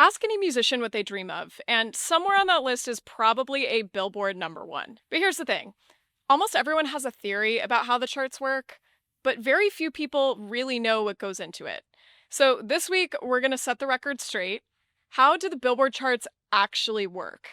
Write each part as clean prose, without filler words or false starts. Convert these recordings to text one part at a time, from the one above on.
Ask any musician what they dream of, and somewhere on that list is probably a Billboard number one. But here's the thing, almost everyone has a theory about how the charts work, but very few people really know what goes into it. So this week, we're going to set the record straight. How do the Billboard charts actually work?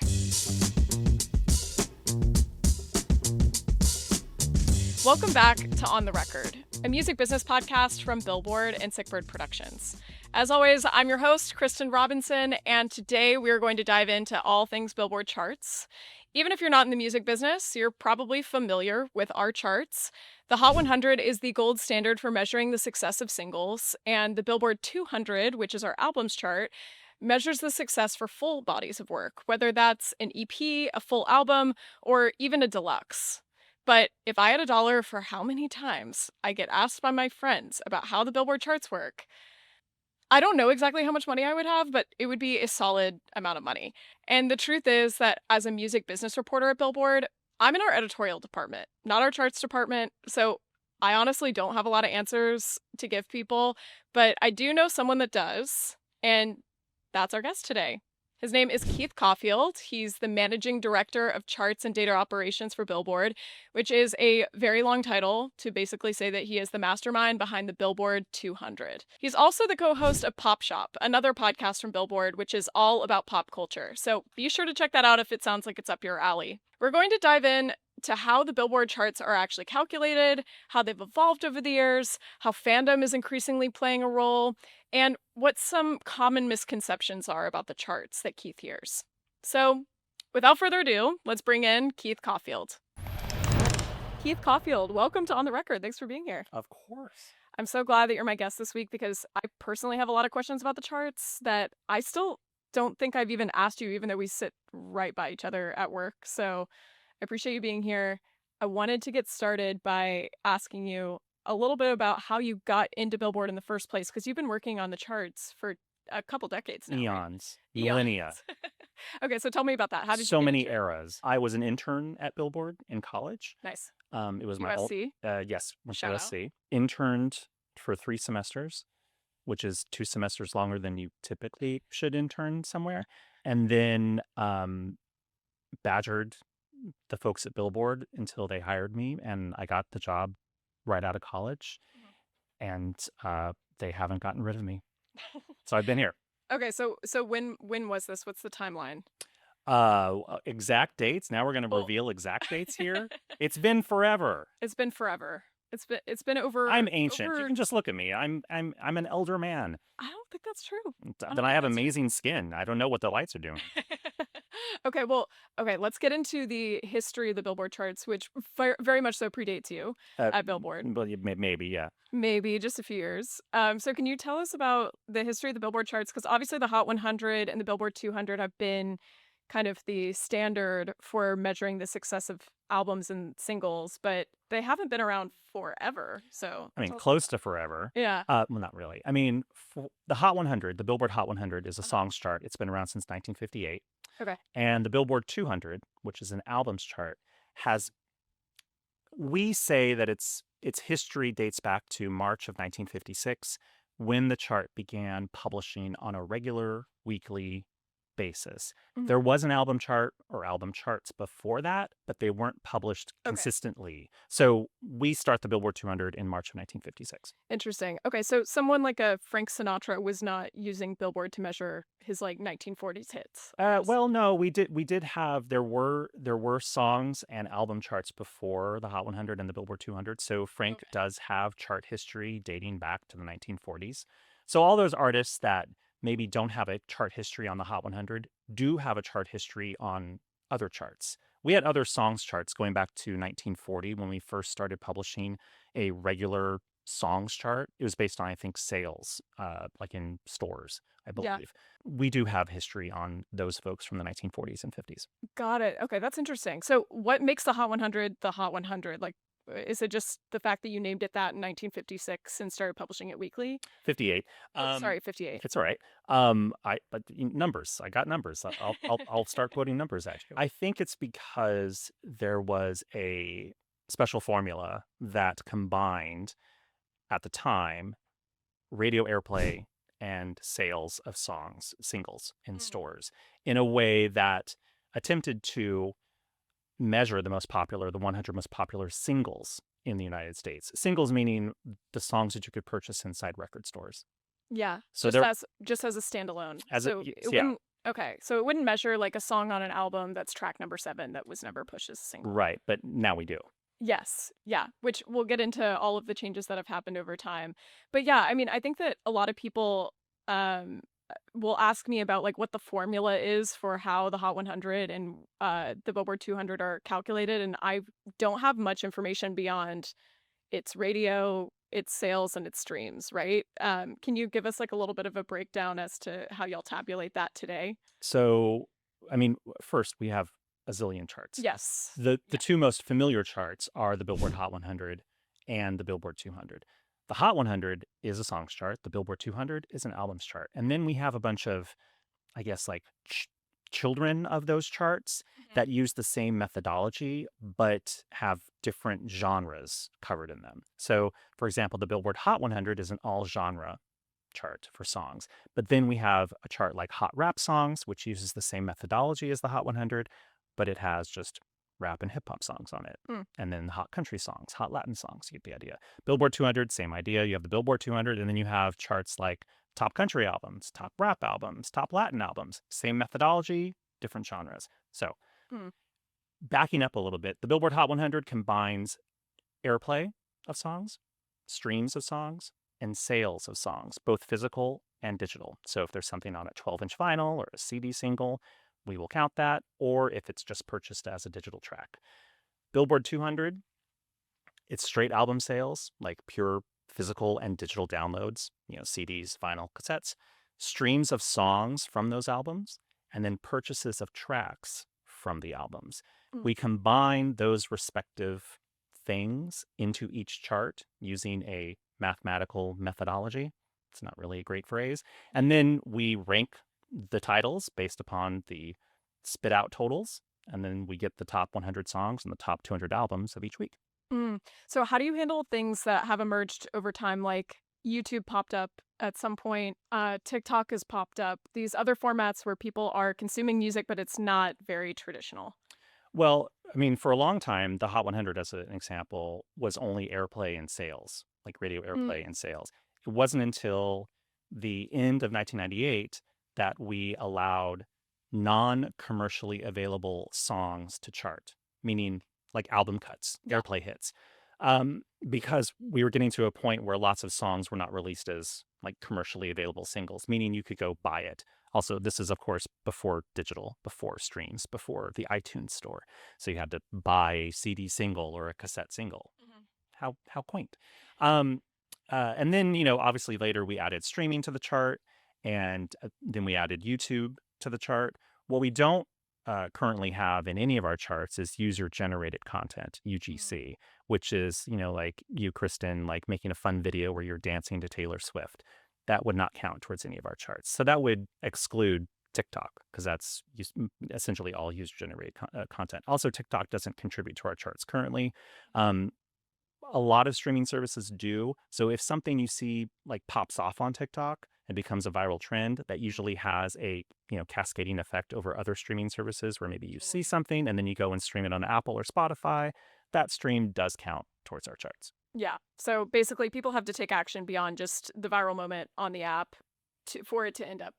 Welcome back to On the Record, a music business podcast from Billboard and Sickbird Productions. As always, I'm your host, Kristin Robinson, and today we are going to dive into all things Billboard charts. Even if you're not in the music business, you're probably familiar with our charts. The Hot 100 is the gold standard for measuring the success of singles, and the Billboard 200, which is our albums chart, measures the success for full bodies of work, whether that's an EP, a full album, or even a deluxe. But if I had a dollar for how many times I get asked by my friends about how the Billboard charts work, I don't know exactly how much money I would have, but it would be a solid amount of money. And the truth is that as a music business reporter at Billboard, I'm in our editorial department, not our charts department. So I honestly don't have a lot of answers to give people, but I do know someone that does. And that's our guest today. His name is Keith Caulfield. He's the managing director of charts and data operations for Billboard, which is a very long title to basically say that he is the mastermind behind the Billboard 200. He's also the co-host of Pop Shop, another podcast from Billboard, which is all about pop culture. So be sure to check that out if it sounds like it's up your alley. We're going to dive in to how the Billboard charts are actually calculated, how they've evolved over the years, how fandom is increasingly playing a role, and what some common misconceptions are about the charts that Keith hears. So, without further ado, let's bring in Keith Caulfield. Keith Caulfield, welcome to On the Record. Thanks for being here. Of course. I'm so glad that you're my guest this week because I personally have a lot of questions about the charts that I still don't think I've even asked you, even though we sit right by each other at work. So, I appreciate you being here. I wanted to get started by asking you a little bit about how you got into Billboard in the first place, because you've been working on the charts for a couple decades now, right? Eons, millennia, Okay, so tell me about that. How did you so get many into it? eras. I was an intern at Billboard in college. Nice. It was my old, USC? yes, went to Shout out. USC. Interned for 3 semesters, which is 2 semesters longer than you typically should intern somewhere. And then badgered the folks at Billboard until they hired me, and I got the job right out of college. And they haven't gotten rid of me. So I've been here. Okay, so when was this? What's the timeline? Exact dates. Now we're going to Well- reveal exact dates here. It's been forever. It's been forever. It's been over. I'm ancient. You can just look at me. I'm an elder man. I don't think that's true. Then I have amazing skin. I don't know what the lights are doing. Okay, let's get into the history of the Billboard charts, which very much so predates you at Billboard. Well, maybe, yeah. Maybe just a few years. So can you tell us about the history of the Billboard charts? Because obviously the Hot 100 and the Billboard 200 have been kind of the standard for measuring the success of albums and singles, but they haven't been around forever. So I mean, close to forever. Yeah. Well, not really. I mean, the Hot 100, the Billboard Hot 100 is a songs chart. It's been around since 1958. Okay. And the Billboard 200, which is an albums chart, we say that its history dates back to March of 1956, when the chart began publishing on a regular weekly basis. Mhm. There was an album chart or album charts before that, but they weren't published Okay. consistently. So we start the Billboard 200 in March of 1956. Interesting. Okay, so someone like a Frank Sinatra was not using Billboard to measure his like 1940s hits. Well, no, we did have there were songs and album charts before the Hot 100 and the Billboard 200. So Frank Okay. does have chart history dating back to the 1940s. So all those artists that maybe don't have a chart history on the Hot 100 do have a chart history on other charts. We had other songs charts going back to 1940 when we first started publishing a regular songs chart. It was based on, I think, sales, like in stores, I believe. Yeah. We do have history on those folks from the 1940s and 50s. Got it. Okay, that's interesting. So what makes the Hot 100 the Hot 100? Like, is it just the fact that you named it that in 1956 and started publishing it weekly? 58. Sorry, 58. It's all right. But numbers. I got numbers. I'll start quoting numbers at you. I think it's because there was a special formula that combined, at the time, radio airplay and sales of singles in stores in a way that attempted to measure the 100 most popular singles in the United States. Singles meaning the songs that you could purchase inside record stores. Yeah, So just as a standalone. as So a it yeah, wouldn't okay, so it wouldn't measure like a song on an album that's track number 7 that was never pushed as a single. right. But now we do. Yes. Yeah, which we'll get into all of the changes that have happened over time. But yeah, I mean, I think that a lot of people will ask me about like what the formula is for how the Hot 100 and the Billboard 200 are calculated, and I don't have much information beyond its radio, its sales, and its streams, right? Can you give us like a little bit of a breakdown as to how y'all tabulate that today? So, I mean, first we have a zillion charts. Yes. The two most familiar charts are the Billboard Hot 100 and the Billboard 200. The Hot 100 is a songs chart. The Billboard 200 is an albums chart. And then we have a bunch of, I guess, like children of those charts that use the same methodology but have different genres covered in them. So, for example, the Billboard Hot 100 is an all genre chart for songs. But then we have a chart like Hot Rap Songs, which uses the same methodology as the Hot 100, but it has just rap and hip hop songs on it. And then Hot Country Songs, Hot Latin Songs, you get the idea. Billboard 200, same idea. You have the Billboard 200, and then you have charts like Top Country Albums, Top Rap Albums, Top Latin Albums. Same methodology, different genres. So, backing up a little bit, the Billboard Hot 100 combines airplay of songs, streams of songs, and sales of songs, both physical and digital. So if there's something on a 12-inch vinyl or a CD single, we will count that, or if it's just purchased as a digital track. Billboard 200, it's straight album sales, like pure physical and digital downloads, CDs, vinyl, cassettes, streams of songs from those albums, and then purchases of tracks from the albums. We combine those respective things into each chart using a mathematical methodology. It's not really a great phrase. And then we rank the titles based upon the spit out totals. And then we get the top 100 songs and the top 200 albums of each week. So how do you handle things that have emerged over time, like YouTube popped up at some point, TikTok has popped up, these other formats where people are consuming music, but it's not very traditional? Well, I mean, for a long time, the Hot 100, as an example, was only airplay and sales, like radio airplay and sales. It wasn't until the end of 1998 that we allowed non-commercially available songs to chart, meaning like album cuts, airplay hits, because we were getting to a point where lots of songs were not released as like commercially available singles, meaning you could go buy it. Also, this is, of course, before digital, before streams, before the iTunes store. So you had to buy a CD single or a cassette single. How quaint. And then, obviously later we added streaming to the chart, and then we added YouTube to the chart. What we don't currently have in any of our charts is user-generated content, UGC, which is, like you, Kristen, like making a fun video where you're dancing to Taylor Swift. That would not count towards any of our charts. So that would exclude TikTok, because that's essentially all user-generated content. Also, TikTok doesn't contribute to our charts currently. A lot of streaming services do. So if something you see like pops off on TikTok and becomes a viral trend, that usually has a cascading effect over other streaming services, where maybe you see something and then you go and stream it on Apple or Spotify. That stream does count towards our charts. Yeah. So basically, people have to take action beyond just the viral moment on the app for it to end up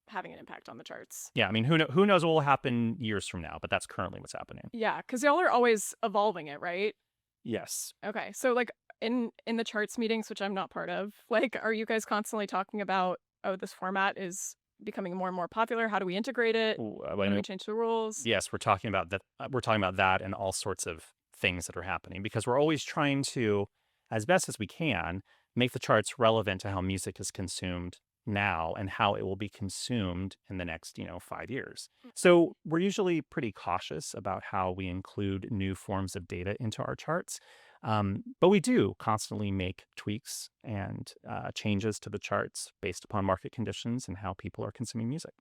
having an impact on the charts. Yeah, I mean, who knows what will happen years from now, but that's currently what's happening. Yeah, because y'all are always evolving it, right? Yes. Okay. So like in the charts meetings, which I'm not part of, like, are you guys constantly talking about, oh, this format is becoming more and more popular? How do we integrate it? How do we change the rules? Yes, we're talking about that. We're talking about that and all sorts of things that are happening, because we're always trying to, as best as we can, make the charts relevant to how music is consumed now and how it will be consumed in the next 5 years. So we're usually pretty cautious about how we include new forms of data into our charts, but we do constantly make tweaks and changes to the charts based upon market conditions and how people are consuming music.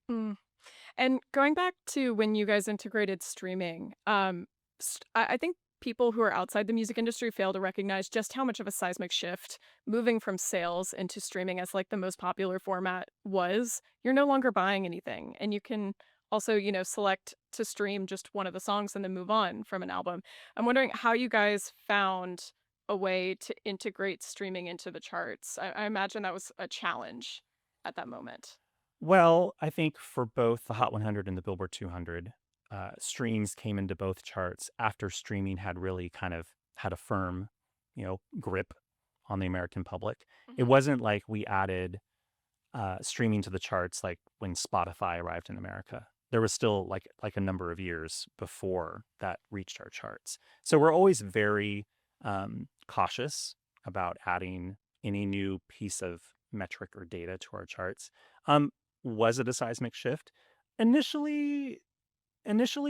And going back to when you guys integrated streaming, I think people who are outside the music industry fail to recognize just how much of a seismic shift moving from sales into streaming as like the most popular format was. You're no longer buying anything, and you can also, select to stream just one of the songs and then move on from an album. I'm wondering how you guys found a way to integrate streaming into the charts. I imagine that was a challenge at that moment. Well, I think for both the Hot 100 and the Billboard 200, streams came into both charts after streaming had really kind of had a firm, grip on the American public. It Mhm. wasn't like we added streaming to the charts like when Spotify arrived in America. There was still like a number of years before that reached our charts. So we're always very cautious about adding any new piece of metric or data to our charts. Um, was it a seismic shift? Initially,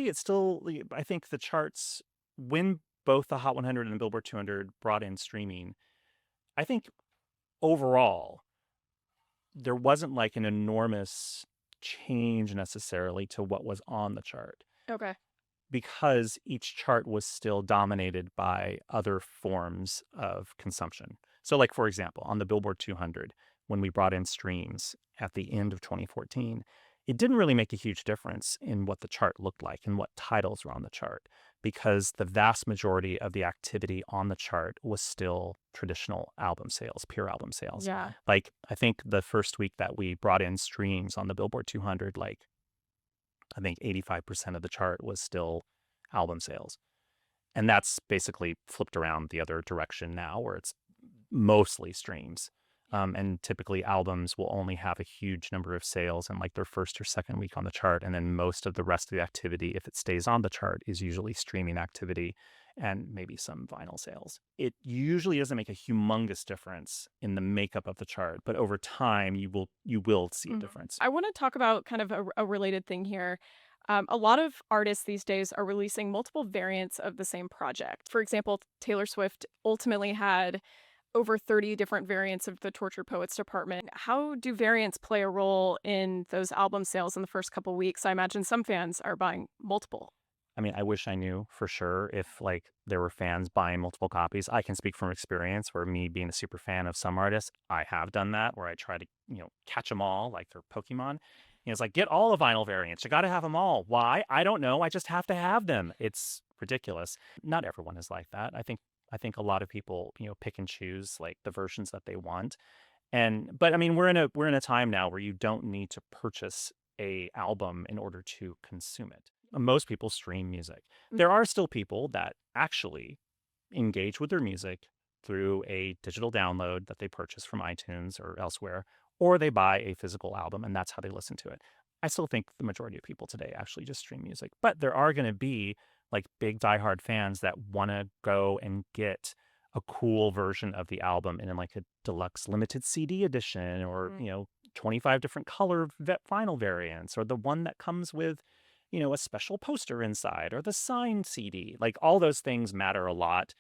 it's still, I think the charts, when both the Hot 100 and the Billboard 200 brought in streaming, I think overall there wasn't like an enormous change necessarily to what was on the chart Okay. because each chart was still dominated by other forms of consumption. So, like, for example, on the Billboard 200, when we brought in streams at the end of 2014, it didn't really make a huge difference in what the chart looked like and what titles were on the chart because the vast majority of the activity on the chart was still traditional album sales, pure album sales. Yeah. Like, I think the first week that we brought in streams on the Billboard 200, like, I think 85% of the chart was still album sales. And that's basically flipped around the other direction now, where it's mostly streams. And typically albums will only have a huge number of sales in like their first or second week on the chart. And then most of the rest of the activity, if it stays on the chart, is usually streaming activity and maybe some vinyl sales. It usually doesn't make a humongous difference in the makeup of the chart, but over time you will see a Mhm. difference. I want to talk about kind of a related thing here. A lot of artists these days are releasing multiple variants of the same project. For example, Taylor Swift ultimately had over 30 different variants of the Tortured Poets Department. How do variants play a role in those album sales in the first couple weeks? I imagine some fans are buying multiple. I mean, I wish I knew for sure if like there were fans buying multiple copies. I can speak from experience where me being a super fan of some artists, I have done that where I try to, catch them all like they're Pokemon. It's like get all the vinyl variants. You got to have them all. Why? I don't know. I just have to have them. It's ridiculous. Not everyone is like that. I think a lot of people, pick and choose like the versions that they want. But I mean, we're in a time now where you don't need to purchase a album in order to consume it. Most people stream music. There are still people that actually engage with their music through a digital download that they purchase from iTunes or elsewhere, or they buy a physical album and that's how they listen to it. I still think the majority of people today actually just stream music, but there are going to be like big diehard fans that want to go and get a cool version of the album in like a deluxe limited CD edition or, Mm. 25 different color vinyl variants or the one that comes with, a special poster inside or the signed CD. Like all those things matter a lot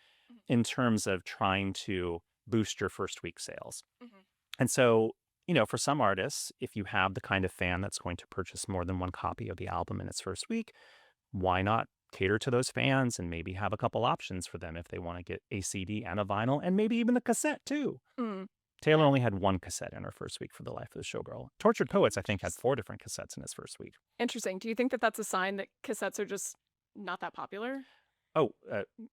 in terms of trying to boost your first week sales. Mhm. And so, for some artists, if you have the kind of fan that's going to purchase more than one copy of the album in its first week, why not cater to those fans and maybe have a couple options for them if they want to get a CD and a vinyl and maybe even a cassette too. Mm. Taylor Yeah. only had one cassette in her first week for The Life of the Showgirl. Tortured Poets, I think, had 4 different cassettes in his first week. Interesting. Do you think that that's a sign that cassettes are just not that popular? Oh,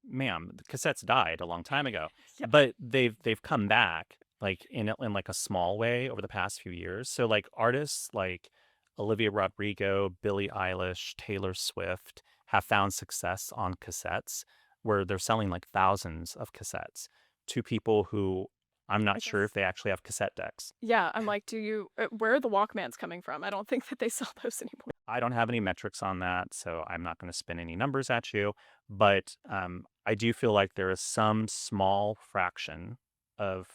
ma'am, the cassettes died a long time ago, Yeah. but they've come back like in like a small way over the past few years. So like artists like Olivia Rodrigo, Billie Eilish, Taylor Swift have found success on cassettes where they're selling like thousands of cassettes to people who I'm I not sure guess. if they actually have cassette decks. Yeah, I'm like, where are the Walkmans coming from? I don't think that they sell those anymore. I don't have any metrics on that, so I'm not going to spin any numbers at you. But I do feel like there is some small fraction of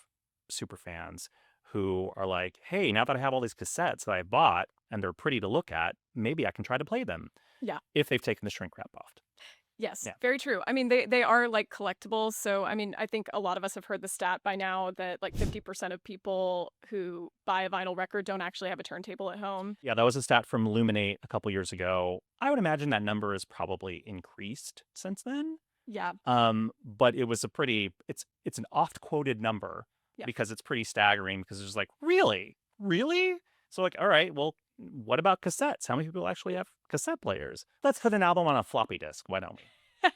super fans who are like, hey, now that I have all these cassettes that I bought and they're pretty to look at, maybe I can try to play them Yeah. if they've taken the shrink wrap off. Yes, Yeah. very true. I mean, they are like collectibles. So, I mean, I think a lot of us have heard the stat by now that like 50% of people who buy a vinyl record don't actually have a turntable at home. Yeah, that was a stat from Illuminate a couple years ago. I would imagine that number has probably increased since then. Yeah. But it was a pretty it's an oft quoted number Yeah. because it's pretty staggering because it's just like, really? Really? So like, all right, well, what about cassettes? How many people actually have cassette players? Let's put an album on a floppy disk. Why don't we?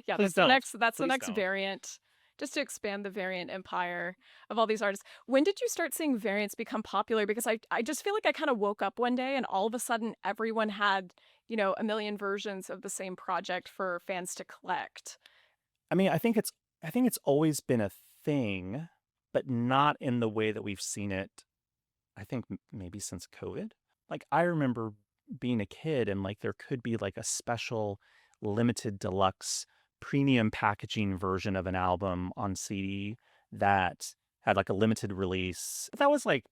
Yeah, Please don't. that's the Please next don't. variant. Just to expand the variant empire of all these artists. When did you start seeing variants become popular? Because I just feel like I kind of woke up one day and all of a sudden everyone had, a million versions of the same project for fans to collect. I mean, I think it's always been a thing, but not in the way that we've seen it. I think maybe since COVID. Like I remember being a kid and like there could be like a special limited deluxe premium packaging version of an album on CD that had like a limited release. That was like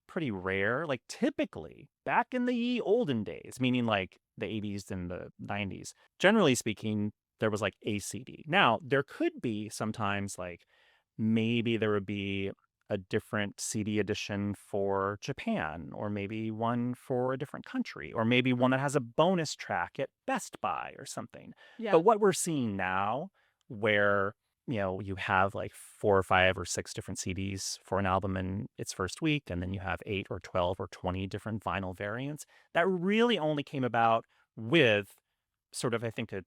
pretty rare. Like typically back in the ye olden days, meaning like the 80s and the 90s, generally speaking, there was like a CD. Now, there could be sometimes like maybe there would be a different CD edition for Japan, or maybe one for a different country, or maybe one that has a bonus track at Best Buy or something. Yeah. But what we're seeing now, where you have like 4 or 5 or 6 different CDs for an album in its first week, and then you have 8 or 12 or 20 different vinyl variants, that really only came about with sort of, I think, a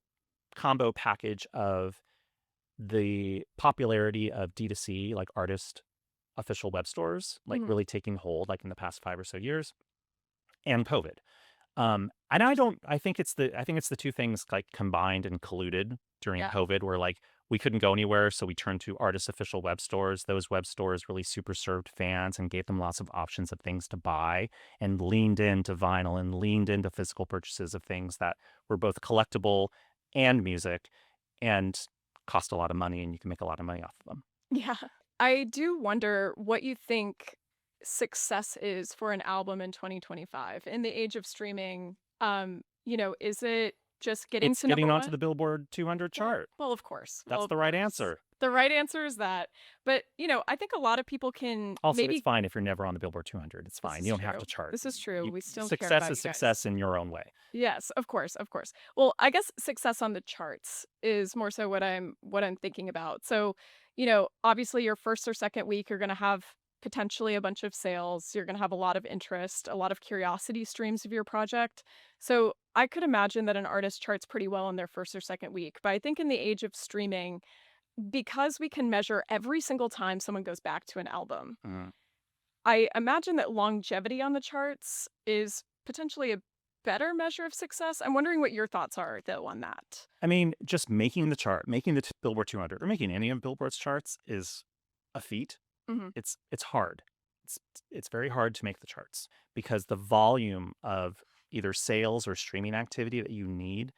combo package of the popularity of D2C, like artist official web stores, like Mhm. really taking hold, like in the past 5 or so years, and COVID. And I think it's the two things like combined and colluded during Yeah. COVID, where like we couldn't go anywhere, so we turned to artist official web stores. Those web stores really super served fans and gave them lots of options of things to buy, and leaned into vinyl and leaned into physical purchases of things that were both collectible and music, and cost a lot of money, and you can make a lot of money off of them. Yeah. I do wonder what you think success is for an album in 2025 in the age of streaming. Is it just getting It's to number getting onto one? the Billboard 200 Well, chart. well, of course. Well, That's of the right course. answer. The right answer is that. But, I think a lot of people can Also, it's maybe. fine if you're never on the Billboard 200. It's This fine. is You don't have to true. chart. This is true. We still care Success about is you guys. success in your own way. Yes, of course, of course. Well, I guess success on the charts is more so what I'm thinking about. So, obviously your first or second week you're going to have potentially a bunch of sales. You're going to have a lot of interest, a lot of curiosity streams of your project. So, I could imagine that an artist charts pretty well in their first or second week. But I think in the age of streaming, because we can measure every single time someone goes back to an album, Mm. I imagine that longevity on the charts is potentially a better measure of success. I'm wondering what your thoughts are, though, on that. I mean, just making the chart, making the Billboard 200, or making any of Billboard's charts is a feat. Hmm. It's hard. It's very hard to make the charts because the volume of either sales or streaming activity that you need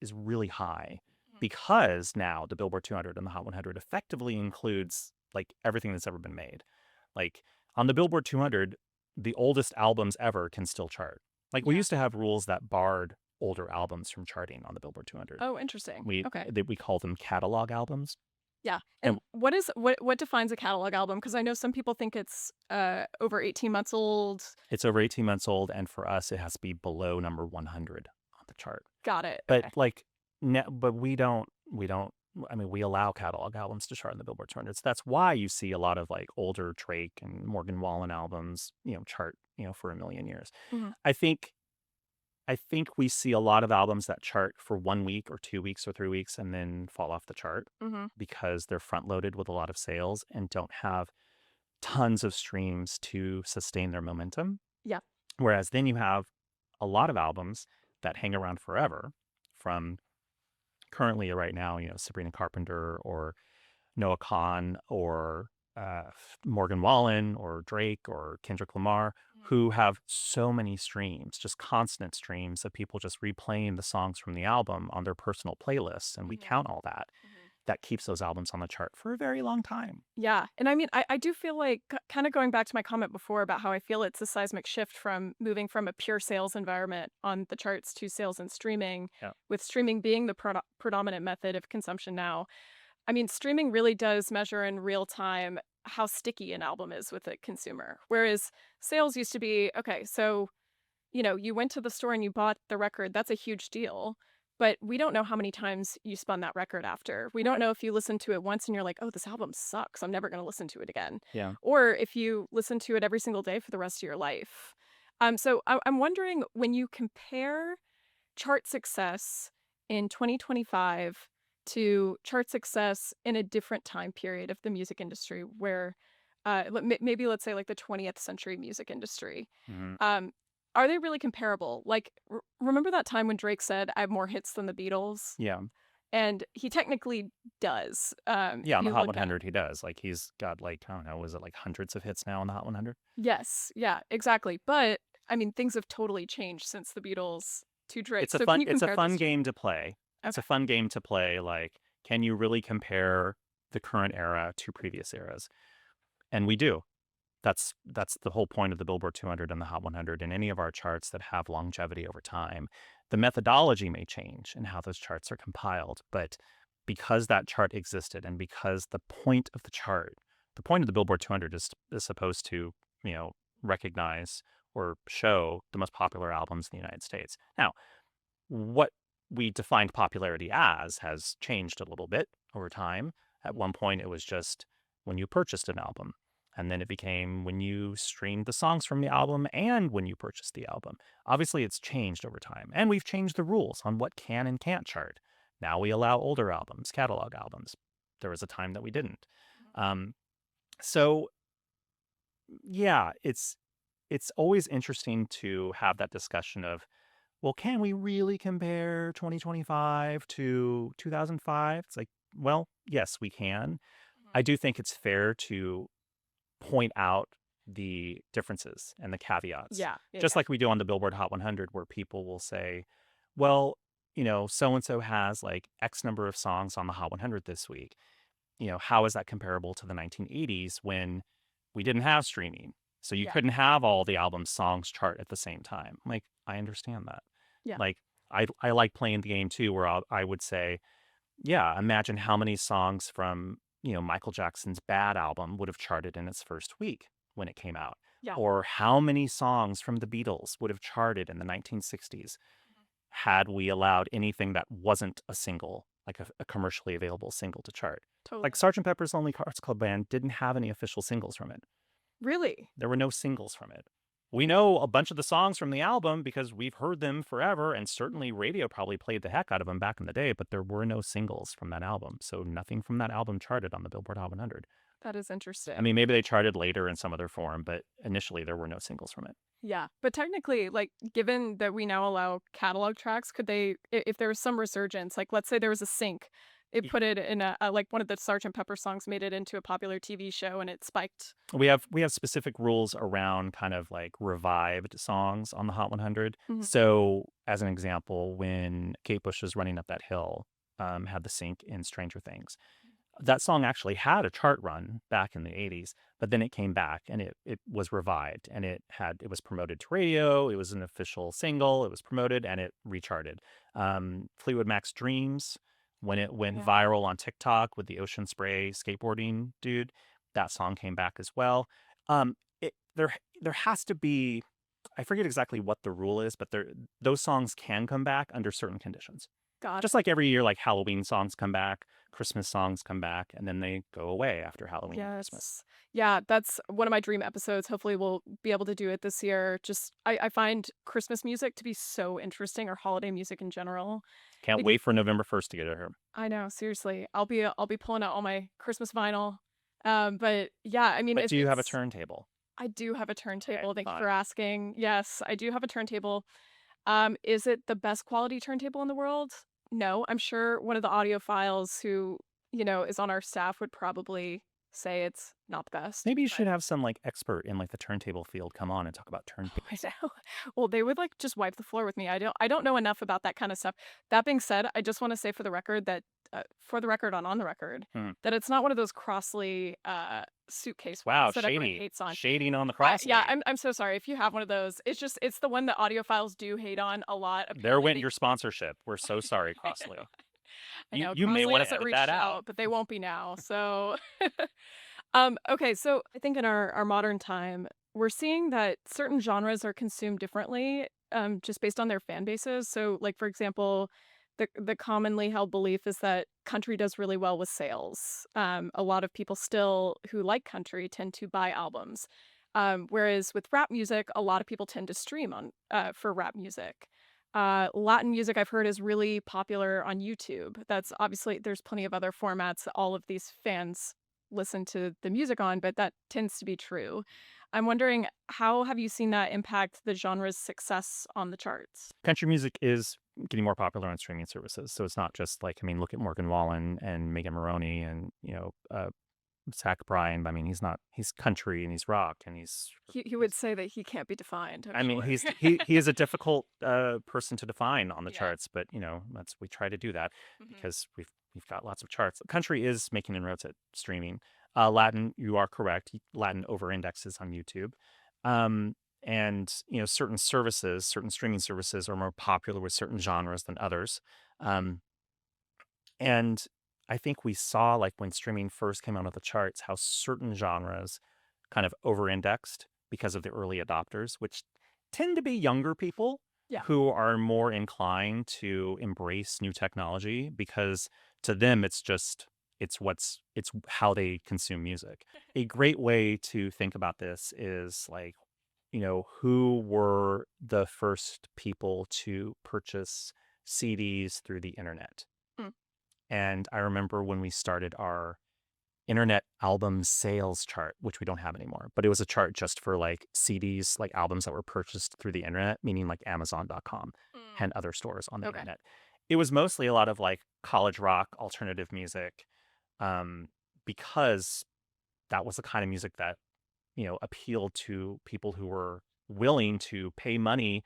is really high, because now the Billboard 200 and the Hot 100 effectively includes like everything that's ever been made. Like on the Billboard 200, the oldest albums ever can still chart. Like we Yeah. used to have rules that barred older albums from charting on the Billboard 200. Oh, interesting. We Okay. we call them catalog albums. Yeah. And And what defines a catalog album? Because I know some people think it's over 18 months old. it's over 18 months old, and for us it has to be below number 100 on the chart. Got it. But Okay. like but we don't I mean, we allow catalog albums to chart in the Billboard 200. So that's why you see a lot of like older Drake and Morgan Wallen albums, chart, for a million years. Hmm. I think we see a lot of albums that chart for 1 week or 2 weeks or 3 weeks and then fall off the chart Hmm. because they're front loaded with a lot of sales and don't have tons of streams to sustain their momentum. Yeah. Whereas then you have a lot of albums that hang around forever, from currently right now, Sabrina Carpenter or Noah Kahan or Morgan Wallen or Drake or Kendrick Lamar, who have so many streams, just constant streams of people just replaying the songs from the album on their personal playlists. And we Mhm. count all that. That keeps those albums on the chart for a very long time. Yeah. And I mean, I do feel like, kind of going back to my comment before about how I feel it's a seismic shift from moving from a pure sales environment on the charts to sales and streaming, Yeah. with streaming being the predominant method of consumption now. I mean, streaming really does measure in real time how sticky an album is with a consumer. Whereas sales used to be, okay, so, you went to the store and you bought the record. That's a huge deal. but we don't know how many times you spun that record after. We don't know if you listened to it once and you're like, oh, this album sucks. I'm never going to listen to it again. Yeah. Or if you listen to it every single day for the rest of your life. I'm wondering, when you compare chart success in 2025 to chart success in a different time period of the music industry, where maybe let's say like the 20th century music industry. hmm Um, are they really comparable? Like, remember that time when Drake said, I have more hits than the Beatles? Yeah. And he technically does. Yeah. If On the you Hot look at, 100, he does. Like he's got like, I don't know, was it like hundreds of hits now on the Hot 100? yes, yeah, exactly. But I mean, things have totally changed since the Beatles to Drake. It's a So can fun you it's a compare fun those two? game to play. It's Okay. a fun game to play. Like, can you really compare the current era to previous eras? And we do. That's the whole point of the Billboard 200 and the Hot 100 and any of our charts that have longevity over time. The methodology may change in how those charts are compiled, but because that chart existed and because the point of the Billboard 200 is supposed to, recognize or show the most popular albums in the United States. Now, what we defined popularity as has changed a little bit over time. At one point, it was just when you purchased an album. And then it became when you streamed the songs from the album and when you purchased the album. Obviously, it's changed over time. And we've changed the rules on what can and can't chart. Now we allow older albums, catalog albums. There was a time that we didn't. Um, so, yeah, it's always interesting to have that discussion of, well, can we really compare 2025 to 2005? It's like, well, yes, we can. I do think it's fair to point out the differences and the caveats, Yeah, yeah, just yeah. like we do on the Billboard Hot 100, where people will say, well, so and so has like X number of songs on the Hot 100 this week. How is that comparable to the 1980s when we didn't have streaming? So you Yeah, couldn't have all the album's songs chart at the same time. Like, I understand that. yeah, Like, I like playing the game too, where I would say, yeah, imagine how many songs from, Michael Jackson's Bad album would have charted in its first week when it came out. yeah. Or how many songs from the Beatles would have charted in the 1960s had we allowed anything that wasn't a single, like a commercially available single to chart. Totally. Like Sgt. Pepper's Lonely Hearts Club Band didn't have any official singles from it. Really? There were no singles from it. We know a bunch of the songs from the album because we've heard them forever, and certainly radio probably played the heck out of them back in the day, but there were no singles from that album. So nothing from that album charted on the Billboard Hot 100. That is interesting. I mean, maybe they charted later in some other form, but initially there were no singles from it. Yeah, but technically, like, given that we now allow catalog tracks, could they, if there was some resurgence, like, let's say there was a sync, it Y- put it in like one of the Sgt. Pepper songs made it into a popular TV show and it spiked. We have specific rules around kind of like revived songs on the Hot 100. Mhm. So, as an example, when Kate Bush was running up that hill, had the sync in Stranger Things. That song actually had a chart run back in the 80s, but then it came back and it was revived and it was promoted to radio. It was an official single. It was promoted and it recharted. Fleetwood Mac's Dreams, when it went Yeah. viral on TikTok with the ocean spray skateboarding dude, that song came back as well. There has to be, I forget exactly what the rule is, but those songs can come back under certain conditions. God. Just like every year, like Halloween songs come back, Christmas songs come back, and then they go away after Halloween and Christmas. Yes. Yeah, that's one of my dream episodes. Hopefully we'll be able to do it this year. Just I find Christmas music to be so interesting, or holiday music in general. Can't Like, wait for November 1st to get here. I know, seriously. I'll be pulling out all my Christmas vinyl. But yeah, I mean, But do you have a it's turntable? I do have a turntable. Okay, Thank you fine. for asking. Yes, I do have a turntable. Is it the best quality turntable in the world? No, I'm sure one of the audiophiles who, is on our staff would probably say it's not the best. Maybe you But should have some like expert in like the turntable field come on and talk about I turntables. know. Well, they would like just wipe the floor with me. I don't know enough about that kind of stuff. That being said, I just want to say for the record that for the record on the record Hmm. that it's not one of those Crossley suitcase Wow, ones that everyone shady. hates on. Shading on the Yeah, Crossley. I'm so sorry if you have one of those. It's the one that audiophiles do hate on a lot. There Apparently went your sponsorship. We're so sorry, Crossley. I You know you may Crossley want to hasn't edit reached that out. out, but they won't be now. So okay, so I think in our modern time, we're seeing that certain genres are consumed differently, just based on their fan bases. So, like for example, The commonly held belief is that country does really well with sales. A lot of people still who like country tend to buy albums. Whereas with rap music, a lot of people tend to stream on for rap music. Latin music I've heard is really popular on YouTube. That's obviously there's plenty of other formats that all of these fans listen to the music on, but that tends to be true. I'm wondering, how have you seen that impact the genre's success on the charts? Country music is getting more popular on streaming services. So it's not just like, I mean, look at Morgan Wallen and Megan Maroney and, Zach Bryan. I mean, he's country and he's rock and He would say that he can't be defined, I'm I mean, sure. he is a difficult person to define on the Yeah. charts, but we try to do that Mhm. because we've got lots of charts. Country is making inroads at streaming. Latin, you are correct. Latin over indexes on YouTube. Um, and certain services, certain streaming services are more popular with certain genres than others. Um, and I think we saw, like, when streaming first came out of the charts, how certain genres kind of over-indexed because of the early adopters, which tend to be younger people Yeah. who are more inclined to embrace new technology because to them it's how they consume music. A great way to think about this is like, who were the first people to purchase CDs through the internet? Mm. And I remember when we started our internet album sales chart, which we don't have anymore, but it was a chart just for like CDs, like albums that were purchased through the internet, meaning like Amazon.com Mm. and other stores on the Okay. internet. It was mostly a lot of like college rock, alternative music, um, because that was the kind of music that, appealed to people who were willing to pay money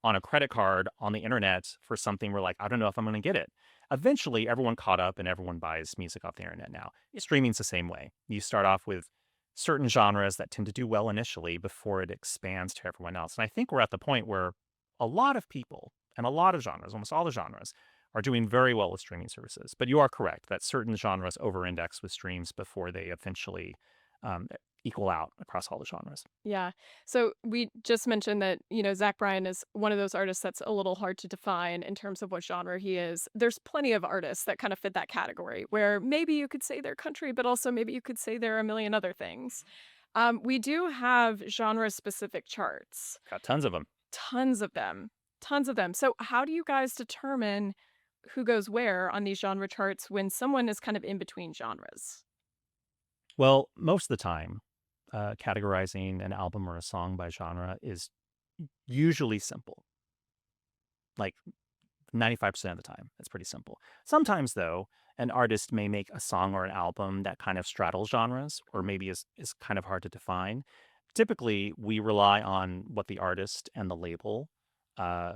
on a credit card on the internet for something we're like, I don't know if I'm going to get it. Eventually, everyone caught up and everyone buys music off the internet now. Streaming's the same way. You start off with certain genres that tend to do well initially before it expands to everyone else. And I think we're at the point where a lot of people and a lot of genres, almost all the genres, are doing very well with streaming services. But you are correct that certain genres over-index with streams before they eventually um, equal out across all the genres. Yeah. So we just mentioned that, Zach Bryan is one of those artists that's a little hard to define in terms of what genre he is. There's plenty of artists that kind of fit that category where maybe you could say they're country, but also maybe you could say they're a million other things. We do have genre specific charts, Got tons of them. tons of them, tons of them. So how do you guys determine who goes where on these genre charts when someone is kind of in between genres? Well, most of the time, categorizing an album or a song by genre is usually simple. Like 95% of the time, it's pretty simple. Sometimes, though, an artist may make a song or an album that kind of straddles genres or maybe is kind of hard to define. Typically, we rely on what the artist and the label, uh,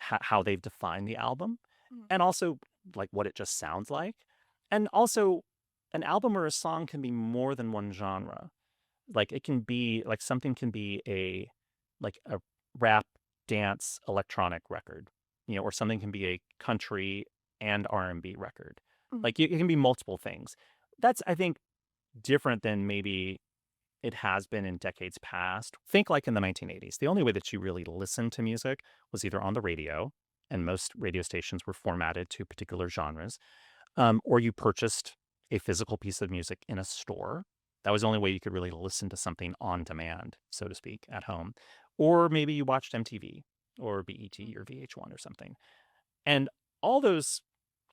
how they've defined the album, Mhm. and also like what it just sounds like. And also, an album or a song can be more than one genre. Like it can be like something can be a rap, dance, electronic record, or something can be a country and R&B record. Mhm. Like it can be multiple things. That's, I think, different than maybe it has been in decades past. Think like in the 1980s. The only way that you really listened to music was either on the radio, and most radio stations were formatted to particular genres, or you purchased a physical piece of music in a store. That was the only way you could really listen to something on demand, so to speak, at home. Or maybe you watched MTV or BET or VH1 or something. And all those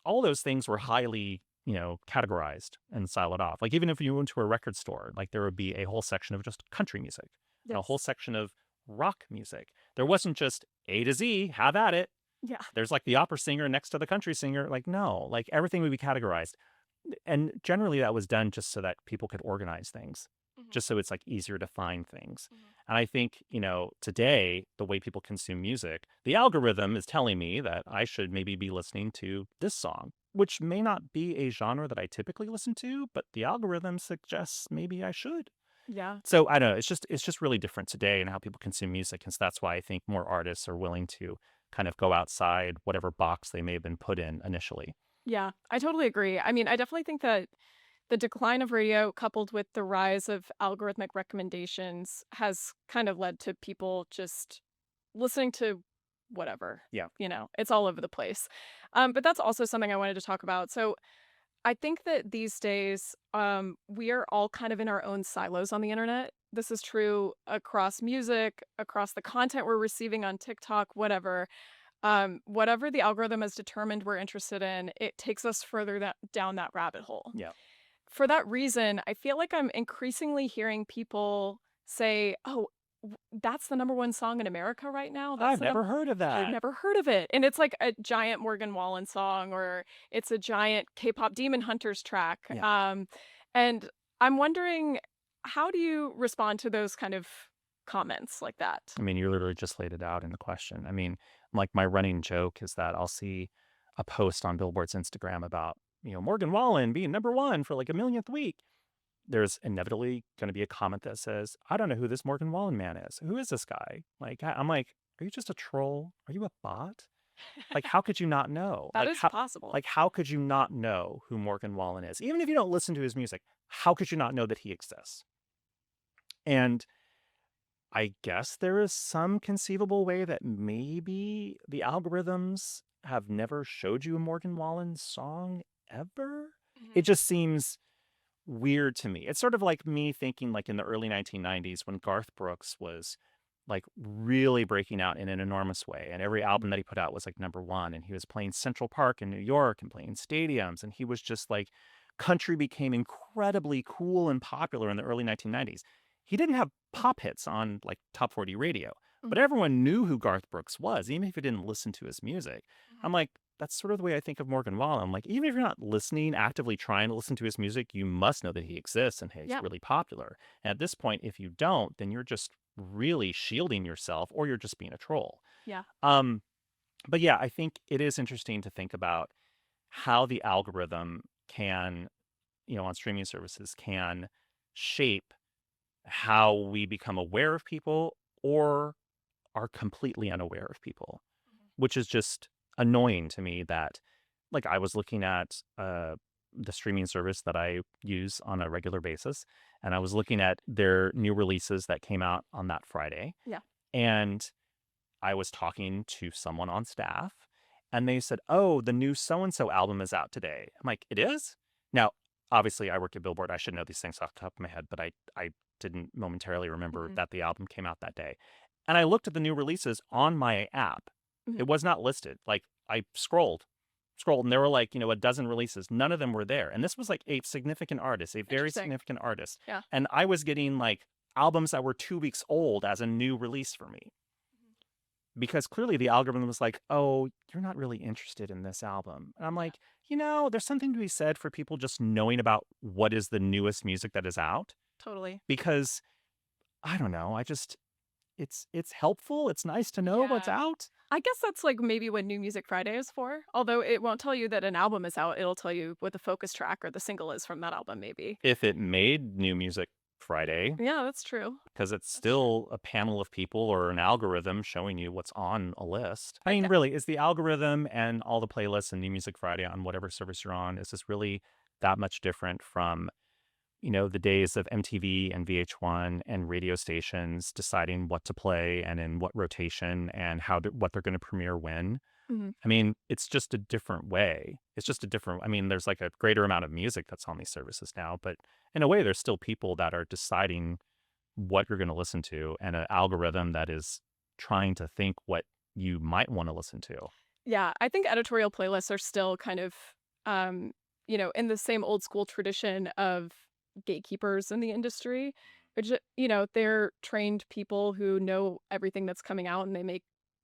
all those things were highly, categorized and siloed off. Like even if you went to a record store, like there would be a whole section of just country music and a whole Yes. section of rock music. There wasn't just A to Z, have at it. Yeah. There's like the opera singer next to the country singer. Like, no, like everything would be categorized. And generally that was done just so that people could organize things, Mhm. just so it's like easier to find things. Mhm. And I think, today, the way people consume music, the algorithm is telling me that I should maybe be listening to this song, which may not be a genre that I typically listen to, but the algorithm suggests maybe I should. Yeah. So I don't know. It's just really different today in how people consume music, and so that's why I think more artists are willing to kind of go outside whatever box they may have been put in initially. Yeah, I totally agree. I mean, I definitely think that the decline of radio coupled with the rise of algorithmic recommendations has kind of led to people just listening to whatever. Yeah. It's all over the place. But that's also something I wanted to talk about. So I think that these days, we are all kind of in our own silos on the internet. This is true across music, across the content we're receiving on TikTok, whatever. Whatever the algorithm has determined we're interested in, it takes us further down that rabbit hole. Yeah. For that reason, I feel like I'm increasingly hearing people say, "Oh, that's the number one song in America right now. I've never heard of I've that. never heard of it." And it's like a giant Morgan Wallen song, or it's a giant K-pop Demon Hunters track. Yeah. And I'm wondering, how do you respond to those kind of comments like that? I mean, you literally just laid it out in the question. I mean, like my running joke is that I'll see a post on Billboard's Instagram about, Morgan Wallen being number one for like a millionth week. There's inevitably going to be a comment that says, I don't know who this Morgan Wallen man is. Who is this guy? Like, I'm like, are you just a troll? Are you a bot? Like, how could you not know? That Like, is possible. how could you not know who Morgan Wallen is? Even if you don't listen to his music, how could you not know that he exists? And I guess there is some conceivable way that maybe the algorithms have never showed you a Morgan Wallen song ever. It just seems weird to me. It's sort of like me thinking like in the early 1990s when Garth Brooks was like really breaking out in an enormous way, and every album that he put out was like number one, and he was playing Central Park in New York and playing stadiums, and he was just like, country became incredibly cool and popular in the early 1990s. He didn't have pop hits on like top 40 radio, but everyone knew who Garth Brooks was, even if you didn't listen to his music. I'm like, that's sort of the way I think of Morgan Wallen. I'm like, even if you're not listening, actively trying to listen to his music, you must know that he exists and he's really popular. And at this point, if you don't, then you're just really shielding yourself, or you're just being a troll. Yeah. But yeah, I think it is interesting to think about how the algorithm can, on streaming services, can shape how we become aware of people or are completely unaware of people, which is just annoying to me. That, like, I was looking at the streaming service that I use on a regular basis, and I was looking at their new releases that came out on that Friday. Yeah. And I was talking to someone on staff, and they said, "Oh, the new so-and-so album is out today." I'm like, "It is?" Now, obviously, I work at Billboard. I should know these things off the top of my head, but I didn't momentarily remember that the album came out that day. And I looked at the new releases on my app. It was not listed. Like, I scrolled, and there were like, a dozen releases. None of them were there. And this was like a significant artist, a very significant artist. Yeah. And I was getting like albums that were 2 weeks old as a new release for me. Because clearly the algorithm was like, oh, you're not really interested in this album. And I'm like, there's something to be said for people just knowing about what is the newest music that is out. Totally. Because, I don't know, it's helpful. It's nice to know what's out. I guess that's like maybe what New Music Friday is for. Although it won't tell you that an album is out. It'll tell you what the focus track or the single is from that album, maybe. If it made New Music Friday. Yeah, that's true. Because it's still a panel of people or an algorithm showing you what's on a list. I mean, really, is the algorithm and all the playlists and New Music Friday on whatever service you're on, is this really that much different from, the days of MTV and VH1 and radio stations deciding what to play and in what rotation and what they're going to premiere when? I mean, it's just a different way. There's like a greater amount of music that's on these services now, but in a way, there's still people that are deciding what you're going to listen to, and an algorithm that is trying to think what you might want to listen to. Yeah, I think editorial playlists are still kind of, in the same old school tradition of gatekeepers in the industry. Which, they're trained people who know everything that's coming out, and they make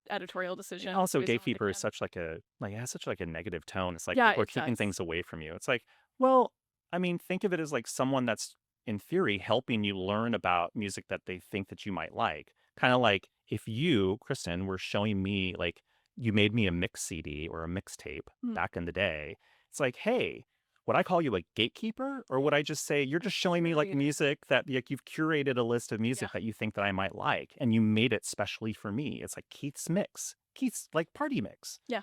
editorial decisions. Also, based on what they gatekeeper is can. it has such like a negative tone. It's like Yeah, people are it keeping does. things away from you. It's like, well, I mean, think of it as like someone that's in theory helping you learn about music that they think that you might like. Kind of like if you, Kristen, were showing me, like, you made me a mix CD or a mixtape back in the day. It's like, hey, would I call you a gatekeeper, or would I just say you're just showing me like Curator. music that, like, you've curated a list of music that you think that I might like, and you made it specially for me? It's like Keith's like party mix. Yeah.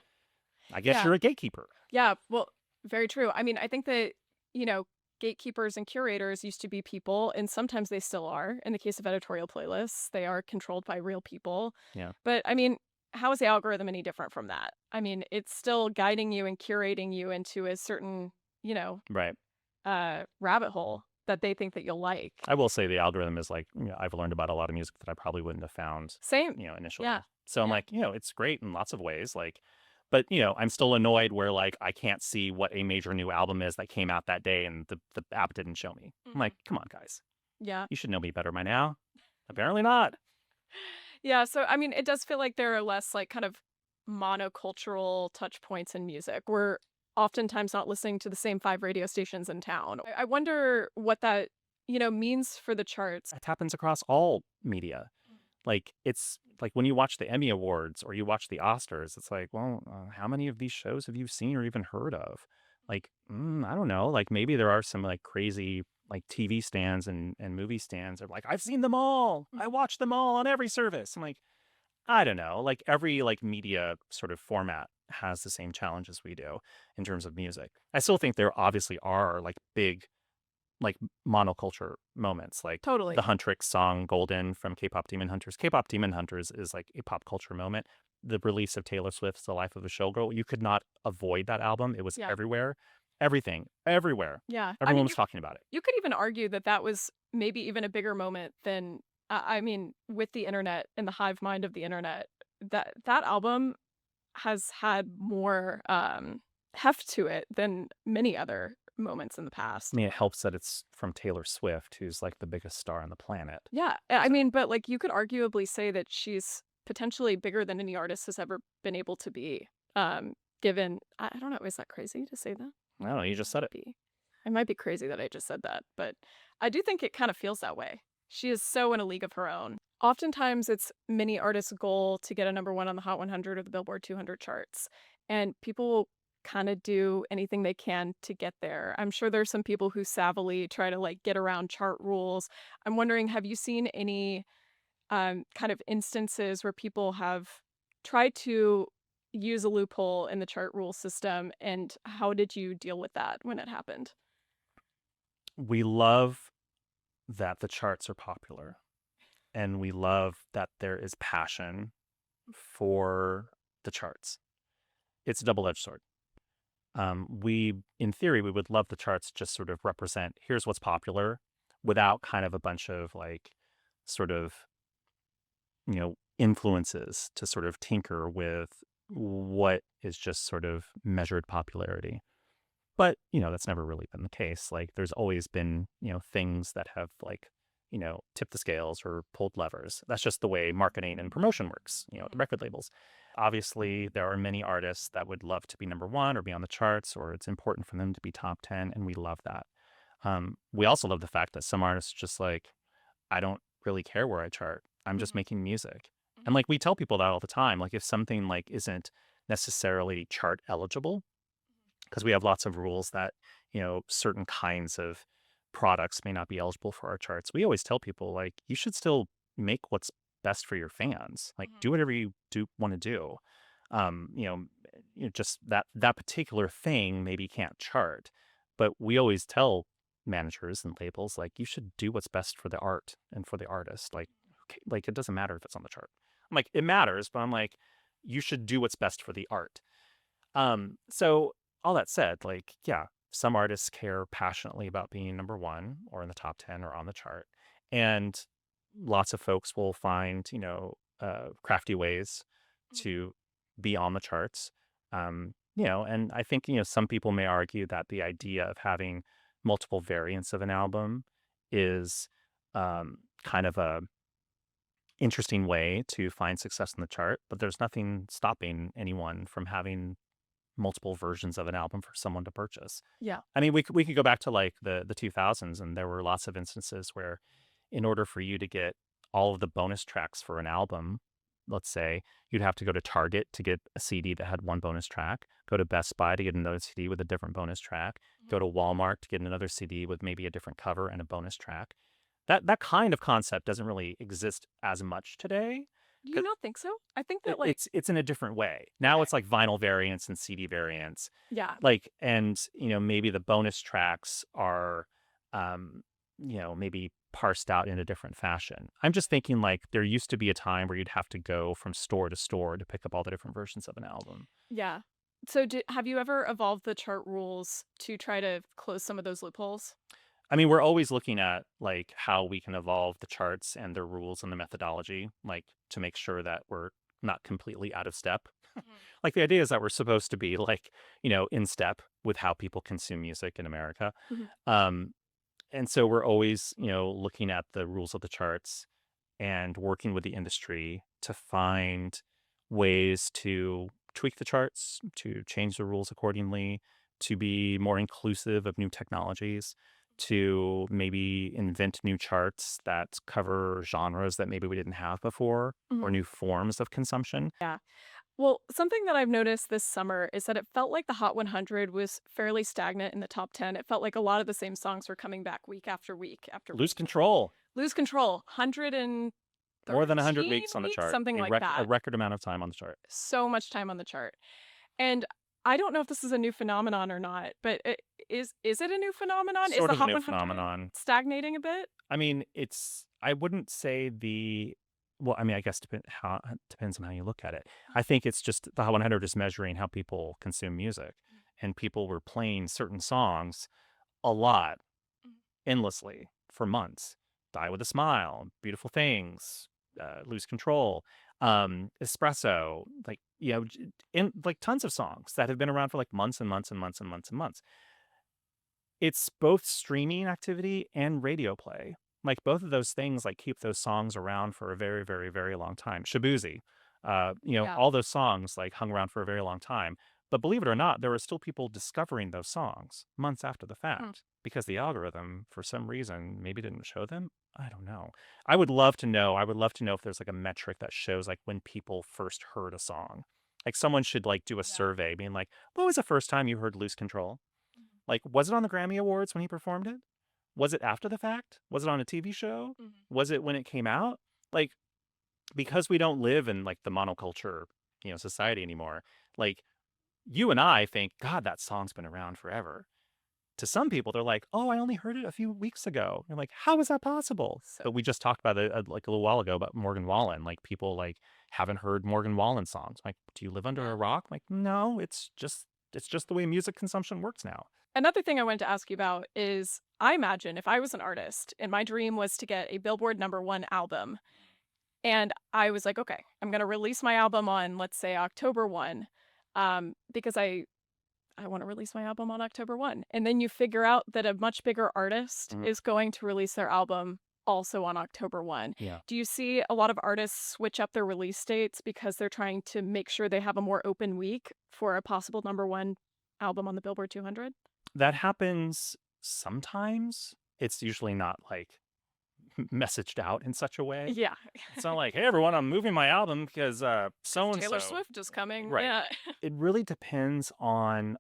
I guess Yeah. you're a gatekeeper. Yeah, well, very true. I mean, I think that, gatekeepers and curators used to be people, and sometimes they still are. In the case of editorial playlists, they are controlled by real people. Yeah. But I mean, how is the algorithm any different from that? I mean, it's still guiding you and curating you into a certain, you know, Right. rabbit hole that they think that you'll like. I will say the algorithm is like, I've learned about a lot of music that I probably wouldn't have found, Same. initially. Yeah. So I'm Yeah. like, it's great in lots of ways. Like, but I'm still annoyed where like I can't see what a major new album is that came out that day and the app didn't show me. I'm like, come on, guys. Yeah. You should know me better by now. Apparently not. Yeah. So, I mean, it does feel like there are less like kind of monocultural touch points in music. We're oftentimes not listening to the same 5 radio stations in town. I wonder what that, means for the charts. It happens across all media. Like, it's like when you watch the Emmy Awards or you watch the Oscars, it's like, well, how many of these shows have you seen or even heard of? Like, I don't know. Like, maybe there are some like crazy like TV stands and movie stands. Are like, I've seen them all. I watch them all on every service. I'm like, I don't know. Like, every like media sort of format has the same challenges we do in terms of music. I still think there obviously are like big like monoculture moments, like Totally. the Huntrix song Golden from K-pop Demon Hunters. K-pop Demon Hunters is like a pop culture moment. The release of Taylor Swift's The Life of a Showgirl, you could not avoid that album. It was Yeah. everywhere. Everything, everywhere. Yeah. Everyone was talking about it. You could even argue that that was maybe even a bigger moment than, I mean, with the internet and the hive mind of the internet, that album has had more heft to it than many other moments in the past. I mean, it helps that it's from Taylor Swift, who's like the biggest star on the planet. Yeah. I mean, but like you could arguably say that she's potentially bigger than any artist has ever been able to be. Given, I don't know, is that crazy to say that? I don't know, you just said it. It might be crazy that I just said that, but I do think it kind of feels that way. She is so in a league of her own. Oftentimes, it's many artists' goal to get a #1 on the Hot 100 or the Billboard 200 charts, and people will kind of do anything they can to get there. I'm sure there's some people who savvily try to like get around chart rules. I'm wondering, have you seen any kind of instances where people have tried to use a loophole in the chart rule system, and how did you deal with that when it happened? We love that the charts are popular, and we love that there is passion for the charts. It's a double-edged sword. In theory, we would love the charts just sort of represent, here's what's popular, without kind of a bunch of like sort of, influences to sort of tinker with what is just sort of measured popularity. But, that's never really been the case. Like, there's always been, things that have like, tipped the scales or pulled levers. That's just the way marketing and promotion works, the record labels. Obviously, there are many artists that would love to be #1 or be on the charts, or it's important for them to be top 10, and we love that. We also love the fact that some artists just like, I don't really care where I chart. I'm just making music. And like we tell people that all the time. Like if something like isn't necessarily chart eligible, because we have lots of rules that, certain kinds of products may not be eligible for our charts. We always tell people like you should still make what's best for your fans. Like do whatever you do want to do. Just that particular thing maybe can't chart, but we always tell managers and labels like you should do what's best for the art and for the artist. Like it doesn't matter if it's on the chart. I'm like, it matters, but I'm like, you should do what's best for the art. So all that said, like, yeah, some artists care passionately about being #1 or in the top 10 or on the chart. And lots of folks will find, crafty ways to be on the charts. And I think, some people may argue that the idea of having multiple variants of an album is kind of a interesting way to find success in the chart, but there's nothing stopping anyone from having multiple versions of an album for someone to purchase. Yeah. I mean, we could go back to like the 2000s, and there were lots of instances where in order for you to get all of the bonus tracks for an album, let's say, you'd have to go to Target to get a CD that had one bonus track, go to Best Buy to get another CD with a different bonus track, go to Walmart to get another CD with maybe a different cover and a bonus track. That kind of concept doesn't really exist as much today. Do you not think so? I think that like It's in a different way. Now it's like vinyl variants and CD variants. yeah. Like, and maybe the bonus tracks are maybe parsed out in a different fashion. I'm just thinking like there used to be a time where you'd have to go from store to store to pick up all the different versions of an album. Yeah. So have you ever evolved the chart rules to try to close some of those loopholes? I mean, we're always looking at like how we can evolve the charts and their rules and the methodology, like to make sure that we're not completely out of step. Like the idea is that we're supposed to be like, in step with how people consume music in America. Mhm. Um, and so we're always, looking at the rules of the charts and working with the industry to find ways to tweak the charts, to change the rules accordingly, to be more inclusive of new technologies, to maybe invent new charts that cover genres that maybe we didn't have before or Mhm. new forms of consumption. Yeah. Well, something that I've noticed this summer is that it felt like the Hot 100 was fairly stagnant in the top 10. It felt like a lot of the same songs were coming back week after week after Lose week. control. Lose Control, 113 More than 100 weeks on the weeks, chart, something a, like a that. record amount of time on the chart. So much time on the chart. And I don't know if this is a new phenomenon or not, but is it a new phenomenon? Is Sort the of a Hot new 100 phenomenon. stagnating a bit? I mean, I wouldn't say well, I mean, I guess depends on how you look at it. I think it's just the Hot 100 is measuring how people consume music, and people were playing certain songs a lot, endlessly for months. Die with a Smile, Beautiful Things, Lose Control, Espresso, like, in like tons of songs that have been around for like months and months and months and months and months. It's both streaming activity and radio play. Like both of those things like keep those songs around for a very, very, very long time. Shabuzi, Yeah. all those songs like hung around for a very long time. But believe it or not, there were still people discovering those songs months after the fact because the algorithm, for some reason, maybe didn't show them. I don't know. I would love to know. I would love to know if there's like a metric that shows like when people first heard a song. Like someone should like do a survey being like, what was the first time you heard Lose Control? Like, was it on the Grammy Awards when he performed it? Was it after the fact? Was it on a TV show? Was it when it came out? Like, because we don't live in like the monoculture, society anymore. Like, you and I think, God, that song's been around forever. To some people, they're like, oh, I only heard it a few weeks ago. You're like, how is that possible? But we just talked about it like a little while ago about Morgan Wallen. Like, people like haven't heard Morgan Wallen songs. Like, do you live under a rock? Like, no, it's just the way music consumption works now. Another thing I wanted to ask you about is I imagine if I was an artist and my dream was to get a Billboard #1 album, and I was like, okay, I'm going to release my album on, let's say, October 1, because I want to release my album on October 1. And then you figure out that a much bigger artist is going to release their album also on October 1. Yeah. Do you see a lot of artists switch up their release dates because they're trying to make sure they have a more open week for a possible #1 album on the Billboard 200? That happens sometimes. It's usually not like messaged out in such a way. Yeah. It's not like, hey, everyone, I'm moving my album because so-and-so. Taylor Swift is coming. Right. Yeah. It really depends on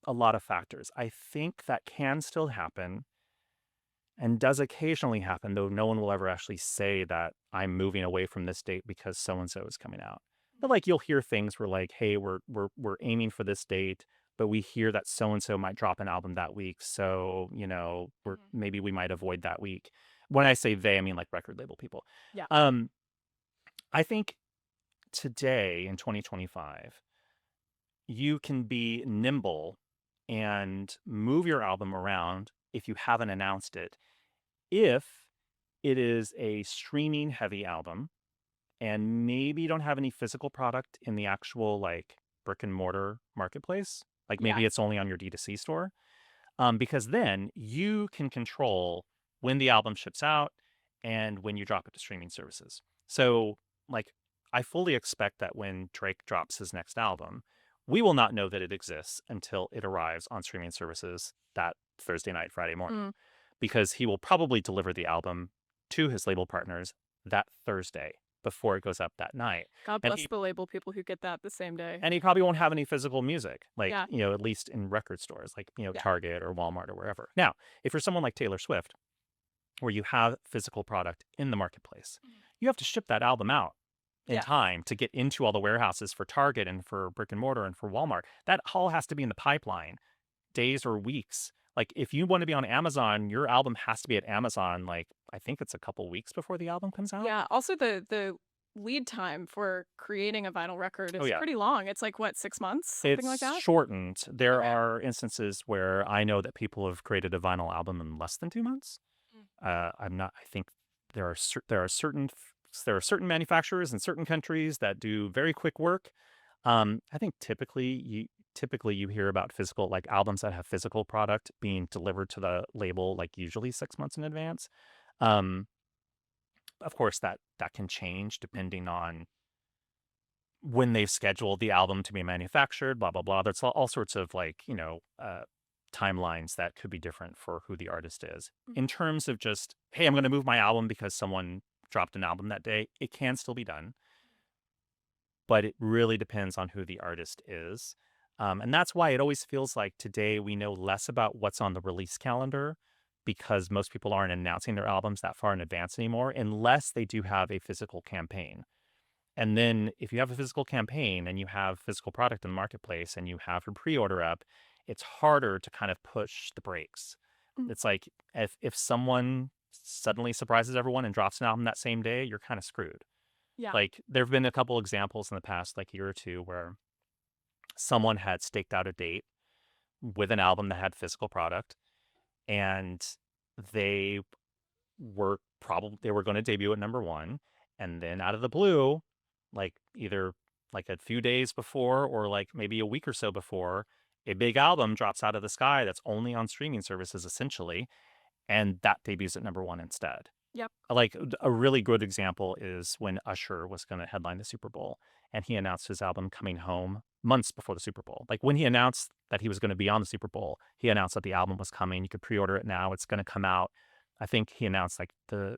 a lot of factors. I think that can still happen and does occasionally happen, though no one will ever actually say that I'm moving away from this date because so-and-so is coming out. But like you'll hear things where like, hey, we're aiming for this date, but we hear that so-and-so might drop an album that week. So, maybe we might avoid that week. When I say they, I mean like record label people. Yeah. I think today in 2025, you can be nimble and move your album around if you haven't announced it. If it is a streaming heavy album and maybe you don't have any physical product in the actual like brick and mortar marketplace, like maybe it's only on your D2C store, because then you can control when the album ships out and when you drop it to streaming services. So like I fully expect that when Drake drops his next album, we will not know that it exists until it arrives on streaming services that Thursday night, Friday morning, because he will probably deliver the album to his label partners that Thursday before it goes up that night. God bless the label people who get that the same day. And he probably won't have any physical music, like, at least in record stores, like, Target or Walmart or wherever. Now, if you're someone like Taylor Swift, where you have physical product in the marketplace, you have to ship that album out in time to get into all the warehouses for Target and for brick and mortar and for Walmart. That all has to be in the pipeline, days or weeks. Like if you want to be on Amazon, your album has to be at Amazon. Like I think it's a couple weeks before the album comes out. Yeah. Also, the lead time for creating a vinyl record Oh is yeah. pretty long. It's like what, 6 months, something like It's that. shortened. There Okay. are instances where I know that people have created a vinyl album in less than 2 months. I'm not. I think there are certain manufacturers in certain countries that do very quick work. I think typically you hear about physical like albums that have physical product being delivered to the label like usually 6 months in advance. Um, of course that can change depending on when they've scheduled the album to be manufactured, blah blah blah. There's all sorts of like timelines that could be different for who the artist is. In terms of just, hey, I'm going to move my album because someone dropped an album that day, it can still be done, but it really depends on who the artist is. And that's why it always feels like today we know less about what's on the release calendar because most people aren't announcing their albums that far in advance anymore, unless they do have a physical campaign. And then if you have a physical campaign and you have physical product in the marketplace and you have your pre-order up, it's harder to kind of push the brakes. Mm. It's like if someone suddenly surprises everyone and drops an album that same day, you're kind of screwed. Yeah. Like there have been a couple examples in the past like year or two where someone had staked out a date with an album that had physical product and they they were going to debut at number 1, and then out of the blue, like either like a few days before or like maybe a week or so before, a big album drops out of the sky that's only on streaming services essentially, and that debuts at number 1 instead. Yep. Like a really good example is when Usher was going to headline the Super Bowl and he announced his album Coming Home months before the Super Bowl. Like when he announced that he was going to be on the Super Bowl, he announced that the album was coming. You could pre-order it now. It's going to come out. I think he announced like the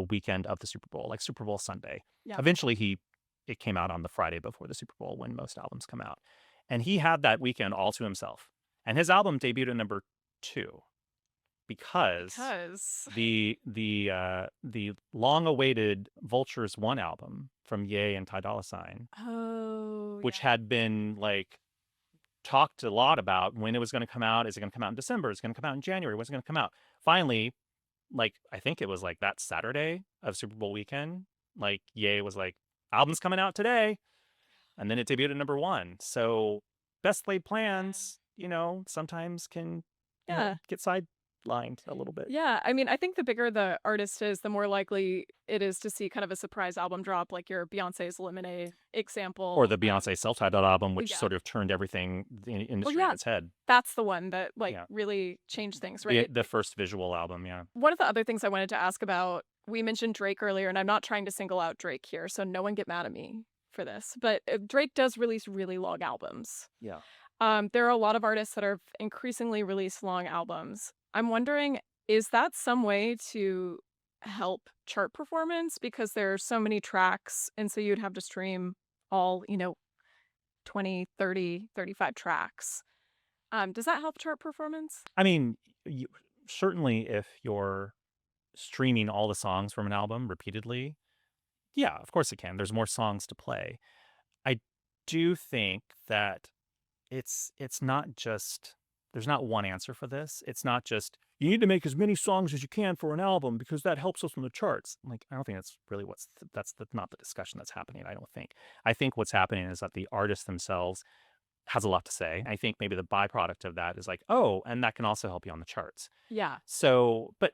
weekend of the Super Bowl, like Super Bowl Sunday. Yeah. Eventually it came out on the Friday before the Super Bowl when most albums come out. And he had that weekend all to himself. And his album debuted at number 2 because the long-awaited Vultures 1 album from Ye and Ty Dolla $ign, which had been like talked a lot about when it was going to come out. Is it going to come out in December? Is it going to come out in January? When's it going to come out? Finally, like I think it was like that Saturday of Super Bowl weekend, like Ye was like, album's coming out today. And then it debuted at number 1. So best laid plans, sometimes can get sidelined a little bit. Yeah, I mean, I think the bigger the artist is, the more likely it is to see kind of a surprise album drop, like your Beyonce's Lemonade example. Or the Beyonce self-titled album, which sort of turned everything in the industry on its head. That's the one that really changed things, right? The first visual album, yeah. One of the other things I wanted to ask about, we mentioned Drake earlier, and I'm not trying to single out Drake here, so no one get mad at me for this, but Drake does release really long albums. Yeah. There are a lot of artists that are increasingly release long albums. I'm wondering, is that some way to help chart performance? Because there are so many tracks, and so you'd have to stream all, 20, 30, 35 tracks. Does that help chart performance? I mean, certainly if you're streaming all the songs from an album repeatedly, yeah, of course it can. There's more songs to play. I do think that it's not just, there's not one answer for this. It's not just, you need to make as many songs as you can for an album because that helps us on the charts. Like, I don't think that's really that's not the discussion that's happening, I don't think. I think what's happening is that the artists themselves has a lot to say. I think maybe the byproduct of that is like, oh, and that can also help you on the charts. Yeah. So, but,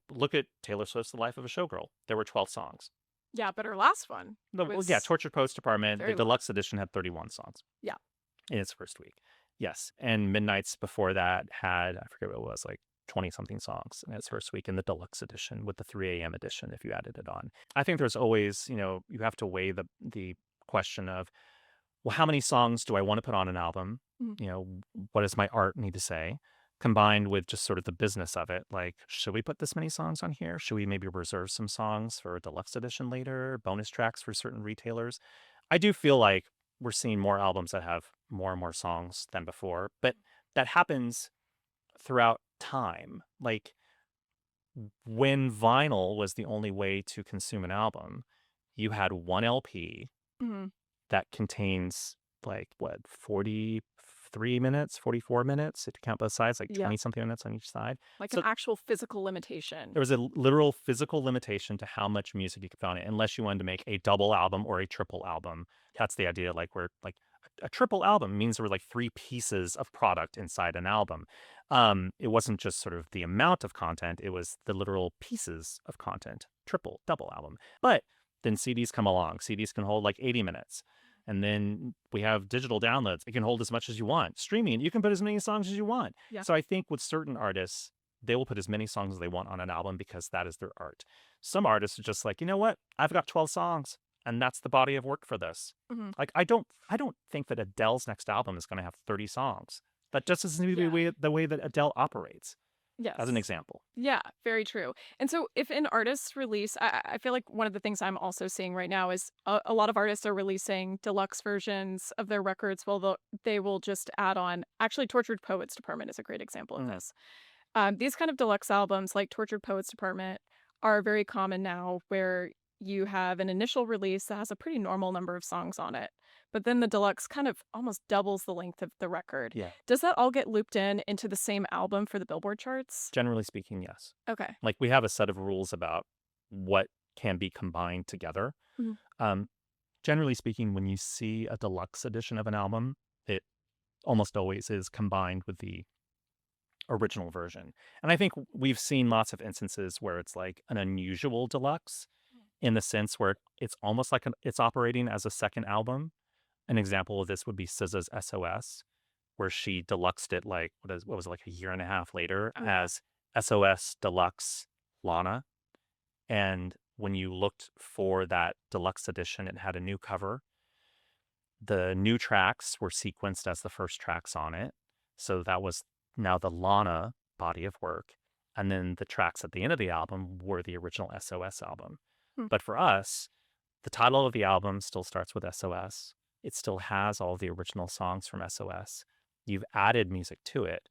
look at Taylor Swift's The Life of a Showgirl. There were 12 songs. Yeah, but her last one. Tortured Poets Department, the deluxe edition had 31 songs. Yeah. In its first week. Yes. And Midnight's before that had, I forget what it was, like 20-something songs in its first week in the deluxe edition with the 3 a.m. edition if you added it on. I think there's always, you have to weigh the question of, well, how many songs do I want to put on an album? Mm-hmm. What does my art need to say? Combined with just sort of the business of it. Like, should we put this many songs on here? Should we maybe reserve some songs for a deluxe edition later? Bonus tracks for certain retailers? I do feel like we're seeing more albums that have more and more songs than before, but that happens throughout time. Like when vinyl was the only way to consume an album, you had one LP that contains like 40, 43 minutes, 44 minutes, if you count both sides, like Yeah. 20 something minutes on each side. Like So an actual physical limitation. there was a literal physical limitation to how much music you could put on it, unless you wanted to make a double album or a triple album. That's the idea. Like where like a triple album means there were like 3 pieces of product inside an album. It wasn't just sort of the amount of content; it was the literal pieces of content. Triple, double album. But then CDs come along. CDs can hold like 80 minutes. And then we have digital downloads. It can hold as much as you want. Streaming, you can put as many songs as you want. Yeah. So I think with certain artists, they will put as many songs as they want on an album because that is their art. Some artists are just like, you know what? I've got 12 songs and that's the body of work for this. Mhm. Like I don't think that Adele's next album is going to have 30 songs. That just doesn't seem to be the way that Adele operates, Yes. as an example. Yeah, very true. And so if an artist release, I feel like one of the things I'm also seeing right now is a lot of artists are releasing deluxe versions of their records. Well, they will just add on. Actually, Tortured Poets Department is a great example of this. These kind of deluxe albums, like Tortured Poets Department, are very common now, where you have an initial release that has a pretty normal number of songs on it, but then the deluxe kind of almost doubles the length of the record. Yeah. Does that all get looped into the same album for the Billboard charts? Generally speaking, yes. Okay. Like we have a set of rules about what can be combined together. Mhm. Generally speaking, when you see a deluxe edition of an album, it almost always is combined with the original version. And I think we've seen lots of instances where it's like an unusual deluxe in the sense where it's almost like it's operating as a second album. An example of this would be SZA's SOS, where she deluxed it like what was it, like a year and a half later Oh, yeah. as SOS Deluxe Lana. And when you looked for that deluxe edition, it had a new cover. The new tracks were sequenced as the first tracks on it. So that was now the Lana body of work. And then the tracks at the end of the album were the original SOS album. Hmm. But for us, the title of the album still starts with SOS. It still has all the original songs from SOS. You've added music to it,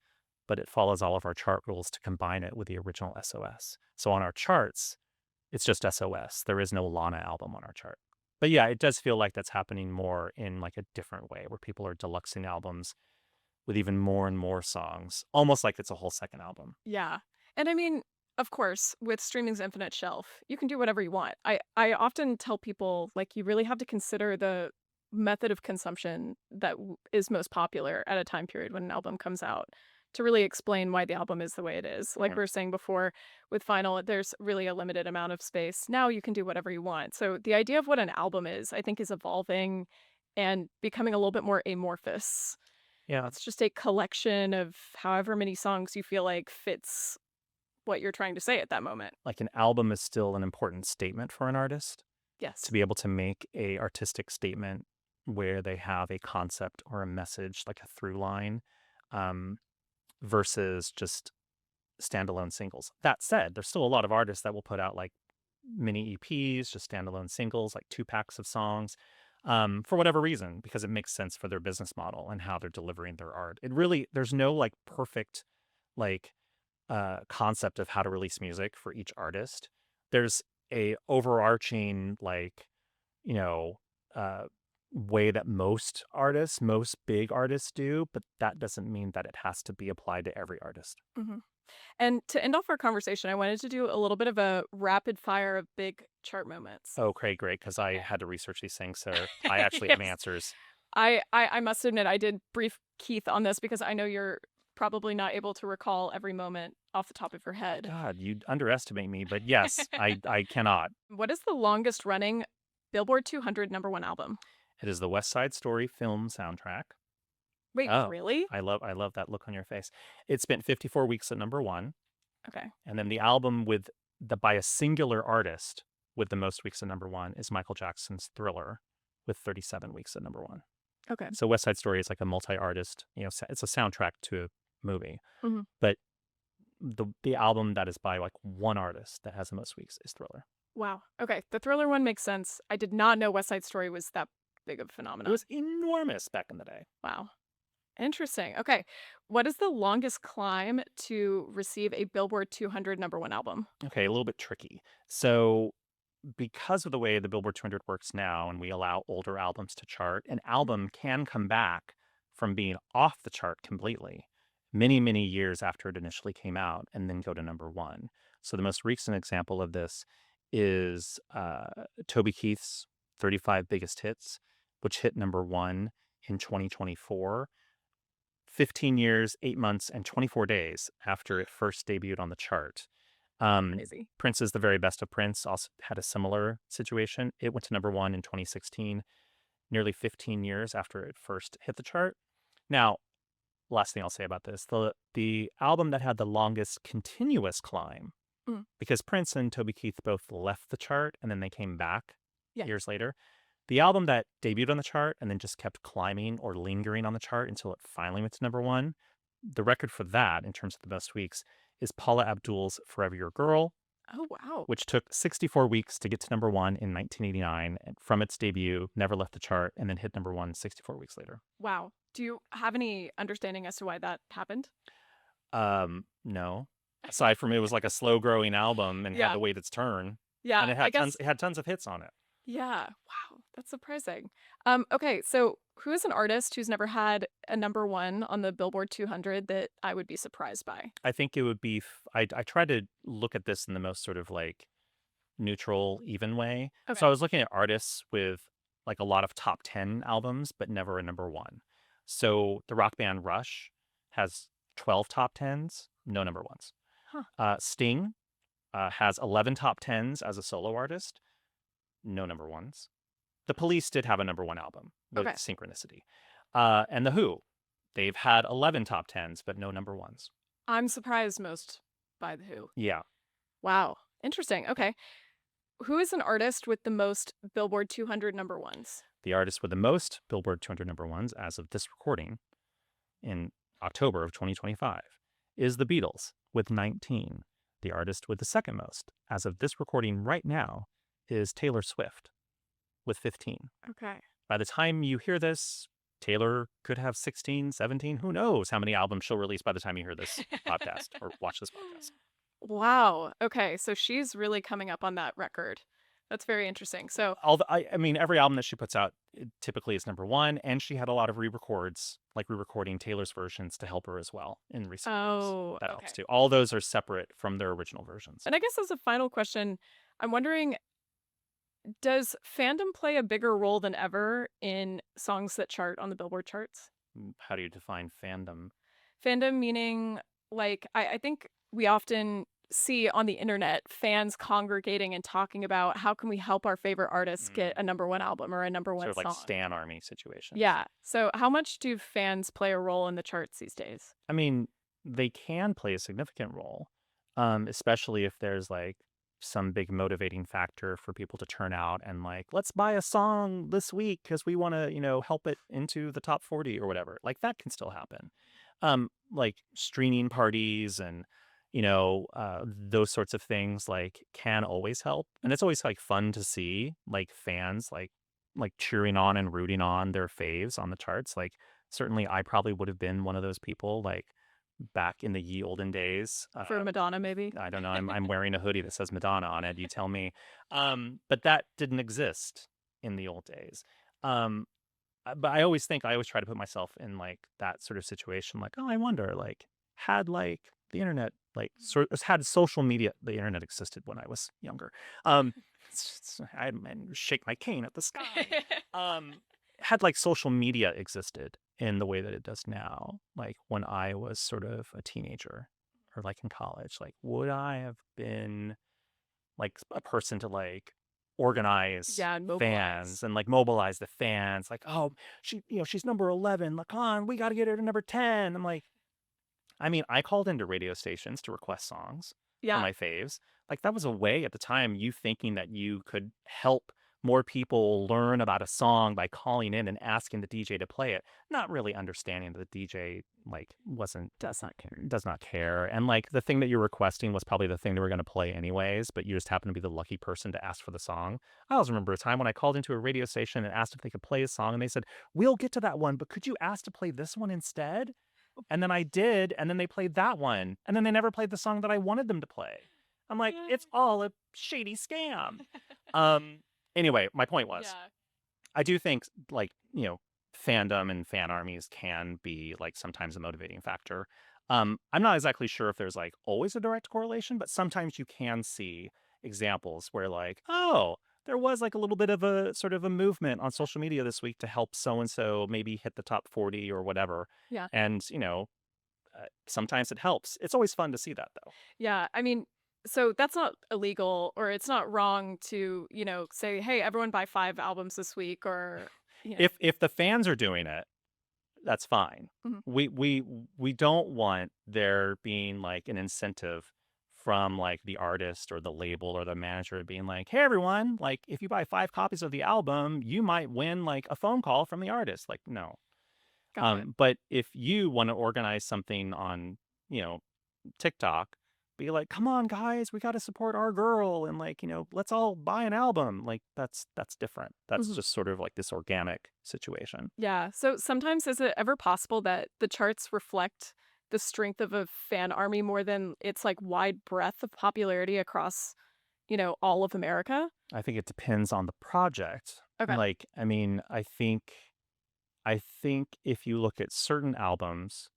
but it follows all of our chart rules to combine it with the original SOS. So on our charts, it's just SOS. There is no Lana album on our chart. But yeah, it does feel like that's happening more in like a different way, where people are deluxing albums with even more and more songs, almost like it's a whole second album. Yeah. And I mean, of course, with streaming's infinite shelf, you can do whatever you want. I often tell people, like, you really have to consider the method of consumption that is most popular at a time period when an album comes out to really explain why the album is the way it is. Like we were saying before, with vinyl, there's really a limited amount of space. Now you can do whatever you want. So the idea of what an album is, I think, is evolving and becoming a little bit more amorphous. Yeah. It's just a collection of however many songs you feel like fits what you're trying to say at that moment. Like an album is still an important statement for an artist. Yes. To be able to make a artistic statement where they have a concept or a message, like a through line, versus just standalone singles. That said, there's still a lot of artists that will put out like mini EPs, just standalone singles, like 2 packs of songs, for whatever reason, because it makes sense for their business model and how they're delivering their art. It really, there's no like perfect like concept of how to release music for each artist. There's a overarching like, you know, way that most big artists do, but that doesn't mean that it has to be applied to every artist. Mhm. And to end off our conversation, I wanted to do a little bit of a rapid fire of big chart moments. Oh, great, because I had to research these things, so I actually have Yes. answers. I must admit, I did brief Keith on this because I know you're probably not able to recall every moment off the top of your head. God, you underestimate me, but yes, I cannot. What is the longest running Billboard 200 #1 album? It is the West Side Story film soundtrack. Wait, Oh, really? I love that look on your face. It spent 54 weeks at #1, Okay. and then the album by a singular artist with the most weeks at #1 is Michael Jackson's Thriller with 37 weeks at #1. Okay. So West Side Story is like a multi-artist, it's a soundtrack to a movie. Mhm. But the album that is by like one artist that has the most weeks is Thriller. Wow. Okay. The Thriller one makes sense. I did not know West Side Story was that big of a It phenomenon. was enormous back in the day. Wow. Interesting. Okay. What is the longest climb to receive a Billboard 200 #1 album? Okay, a little bit tricky. So because of the way the Billboard 200 works now, and we allow older albums to chart, an album can come back from being off the chart completely many, many years after it initially came out and then go to number one. So the most recent example of this is Toby Keith's 35 Biggest Hits, which hit number one in 2024, 15 years, 8 months, and 24 days after it first debuted on the chart. Crazy. Prince's The Very Best of Prince also had a similar situation. It went to number one in 2016, nearly 15 years after it first hit the chart. Now, last thing I'll say about this, the album that had the longest continuous climb, because Prince and Toby Keith both left the chart and then they came back years later. The album that debuted on the chart and then just kept climbing or lingering on the chart until it finally went to number one, the record for that in terms of the most weeks is Paula Abdul's Forever Your Girl. Oh, wow. Which took 64 weeks to get to number one in 1989. And from its debut, never left the chart, and then hit number one 64 weeks later. Wow. Do you have any understanding as to why that happened? No. Aside from it was like a slow-growing album and had to wait its turn. Yeah, and it had tons of hits on it. Yeah. Wow. That's surprising. Okay. So who is an artist who's never had a number one on the Billboard 200 that I would be surprised by? I think it would be, I tried to look at this in the most sort of like neutral, even way. Okay. So I was looking at artists with like a lot of top 10 albums, but never a number one. So the rock band Rush has 12 top 10s, no number ones. Sting has 11 top 10s as a solo artist, no number ones. The Police did have a number one album, with Synchronicity. And The Who, they've had 11 top 10s, but no number ones. I'm surprised most by The Who. Yeah. Wow. Interesting. Okay. Who is an artist with the most Billboard 200 number ones? The artist with the most Billboard 200 number ones as of this recording in October of 2025 is the Beatles with 19. The artist with the second most as of this recording right now is Taylor Swift with 15. Okay. By the time you hear this, Taylor could have 16, 17. Who knows how many albums she'll release by the time you hear this podcast or watch this podcast. Wow. Okay. So she's really coming up on that record. That's very interesting. So, I mean, every album that she puts out typically is number one, and she had a lot of re-records, like re-recording Taylor's versions to help her as well in recent years. That helps too. All those are separate from their original versions. And I guess as a final question, I'm wondering, does fandom play a bigger role than ever in songs that chart on the Billboard charts? How do you define fandom? Fandom meaning, like, I think we often see on the internet fans congregating and talking about how can we help our favorite artists get a number one album or a number one song. Sort of like Stan Army situation. Yeah. So how much do fans play a role in the charts these days? I mean, they can play a significant role, especially if there's like some big motivating factor for people to turn out and like, let's buy a song this week because we want to, help it into the top 40 or whatever. Like that can still happen. Like streaming parties and those sorts of things like can always help. And it's always like fun to see like fans like cheering on and rooting on their faves on the charts. Like certainly I probably would have been one of those people like back in the ye olden days. For Madonna, maybe? I don't know. I'm wearing a hoodie that says Madonna on it. You tell me. But that didn't exist in the old days. But I always try to put myself in like that sort of situation. Like, oh, I wonder, like, had like the internet, like, had social media, the internet existed when I was younger. I'd shake my cane at the sky. Had like social media existed in the way that it does now, like when I was sort of a teenager or like in college, like would I have been like a person to like organize fans and like mobilize the fans, like, oh, she's number 11, like on, we got to get her to number 10. I'm like, I mean, I called into radio stations to request songs for my faves. Like that was a way at the time, you thinking that you could help more people learn about a song by calling in and asking the DJ to play it, not really understanding that the DJ like does not care. And like the thing that you're requesting was probably the thing they were going to play anyways, but you just happen to be the lucky person to ask for the song. I always remember a time when I called into a radio station and asked if they could play a song, and they said, we'll get to that one, but could you ask to play this one instead? And then I did, and then they played that one, and then they never played the song that I wanted them to play. I'm like, it's all a shady scam. Anyway, my point was, I do think, like, fandom and fan armies can be like sometimes a motivating factor. I'm not exactly sure if there's like always a direct correlation, but sometimes you can see examples where like, oh, there was like a little bit of a sort of a movement on social media this week to help so and so maybe hit the top 40 or whatever. Yeah. And, sometimes it helps. It's always fun to see that though. Yeah. I mean, so that's not illegal or it's not wrong to, say, hey, everyone buy 5 albums this week or, If the fans are doing it, that's fine. Mhm. We don't want there being like an incentive from like the artist or the label or the manager being like, hey everyone, like if you buy 5 copies of the album, you might win like a phone call from the artist. Like, no. Got it. But if you want to organize something on, TikTok, be like, come on guys, we got to support our girl and like, let's all buy an album. Like that's different. That's Mhm. just sort of like this organic situation. Yeah. So sometimes is it ever possible that the charts reflect the strength of a fan army more than its like wide breadth of popularity across, all of America? I think it depends on the project. Okay. Like, I mean, I think if you look at certain albums,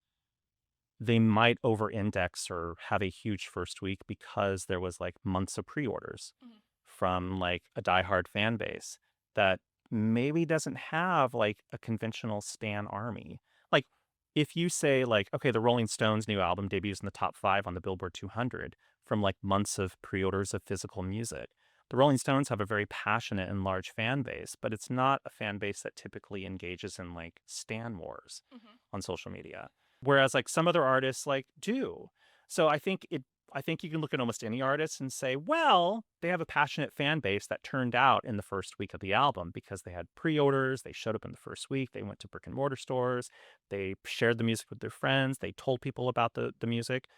they might over-index or have a huge first week because there was like months of pre-orders Mhm. from like a diehard fan base that maybe doesn't have like a conventional stan army. Like if you say like, okay, the Rolling Stones new album debuts in the top 5 on the Billboard 200 from like months of pre-orders of physical music. The Rolling Stones have a very passionate and large fan base, but it's not a fan base that typically engages in like stan wars Mhm. on social media. Whereas like some other artists like do. So I think you can look at almost any artist and say, well, they have a passionate fan base that turned out in the first week of the album because they had pre-orders, they showed up in the first week, they went to brick and mortar stores, they shared the music with their friends, they told people about the music.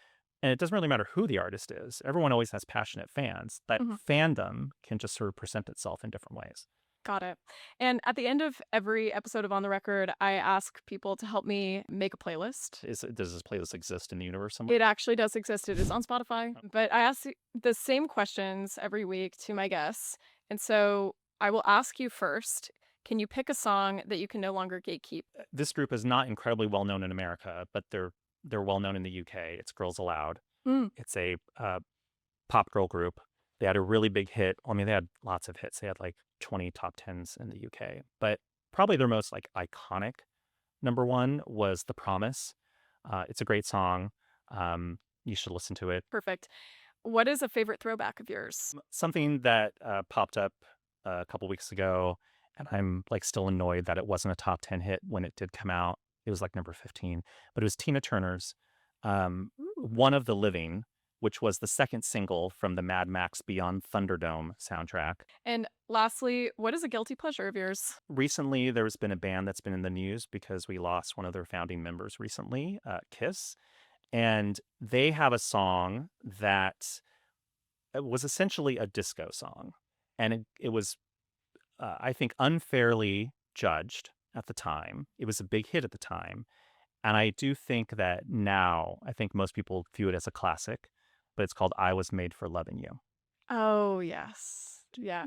And it doesn't really matter who the artist is. Everyone always has passionate fans. That Mhm. fandom can just sort of present itself in different ways. Got it. And at the end of every episode of On the Record, I ask people to help me make a playlist. Does this playlist exist in the universe somewhere? It actually does exist. It is on Spotify. But I ask the same questions every week to my guests. And so I will ask you first, can you pick a song that you can no longer gatekeep? This group is not incredibly well known in America, but they're well known in the UK. It's Girls Aloud. Mm. It's a pop girl group. They had a really big hit. I mean, they had lots of hits. They had like 20 top 10s in the UK. But probably their most like iconic number one was The Promise. It's a great song. You should listen to it. Perfect. What is a favorite throwback of yours? Something that popped up a couple weeks ago, and I'm like still annoyed that it wasn't a top 10 hit when it did come out. It was like number 15, but it was Tina Turner's One of the Living, which was the second single from the Mad Max Beyond Thunderdome soundtrack. And lastly, what is a guilty pleasure of yours? Recently, there's been a band that's been in the news because we lost one of their founding members recently, Kiss. And they have a song that was essentially a disco song. And it was, I think, unfairly judged at the time. It was a big hit at the time. And I do think that now, I think most people view it as a classic, but it's called I Was Made for Loving You. Oh, yes. Yeah.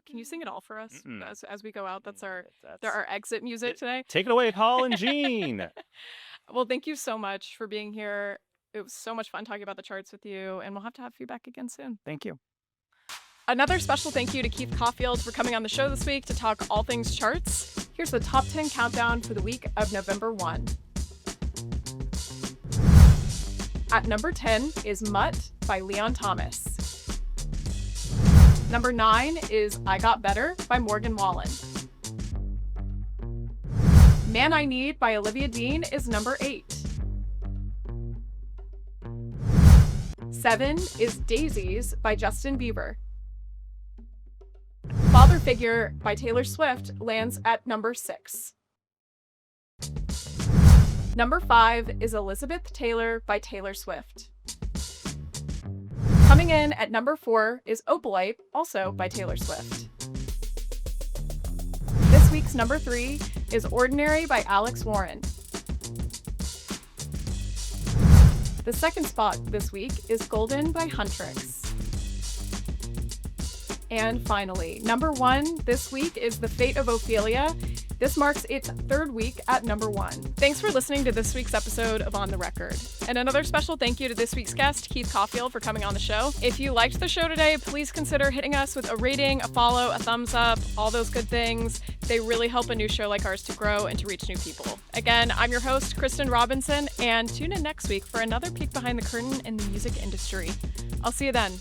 Can you sing it all for us as we go out? That's our exit music today. Take it away, Paul and Jean. Well, thank you so much for being here. It was so much fun talking about the charts with you, and we'll have to have you back again soon. Thank you. Another special thank you to Keith Caulfield for coming on the show this week to talk all things charts. Here's the top 10 countdown for the week of November 1. At number 10 is Mutt by Leon Thomas. Number 9 is I Got Better by Morgan Wallen. Man I Need by Olivia Dean is number 8. 7 is Daisies by Justin Bieber. Father Figure by Taylor Swift lands at number 6. Number 5 is Elizabeth Taylor by Taylor Swift. Coming in at number 4 is Opalite, also by Taylor Swift. This week's number 3 is Ordinary by Alex Warren. The second spot this week is Golden by Huntrix. And finally, number 1 this week is The Fate of Ophelia This marks its third week at number 1. Thanks for listening to this week's episode of On the Record. And another special thank you to this week's guest, Keith Caulfield, for coming on the show. If you liked the show today, please consider hitting us with a rating, a follow, a thumbs up, all those good things. They really help a new show like ours to grow and to reach new people. Again, I'm your host, Kristin Robinson, and tune in next week for another peek behind the curtain in the music industry. I'll see you then.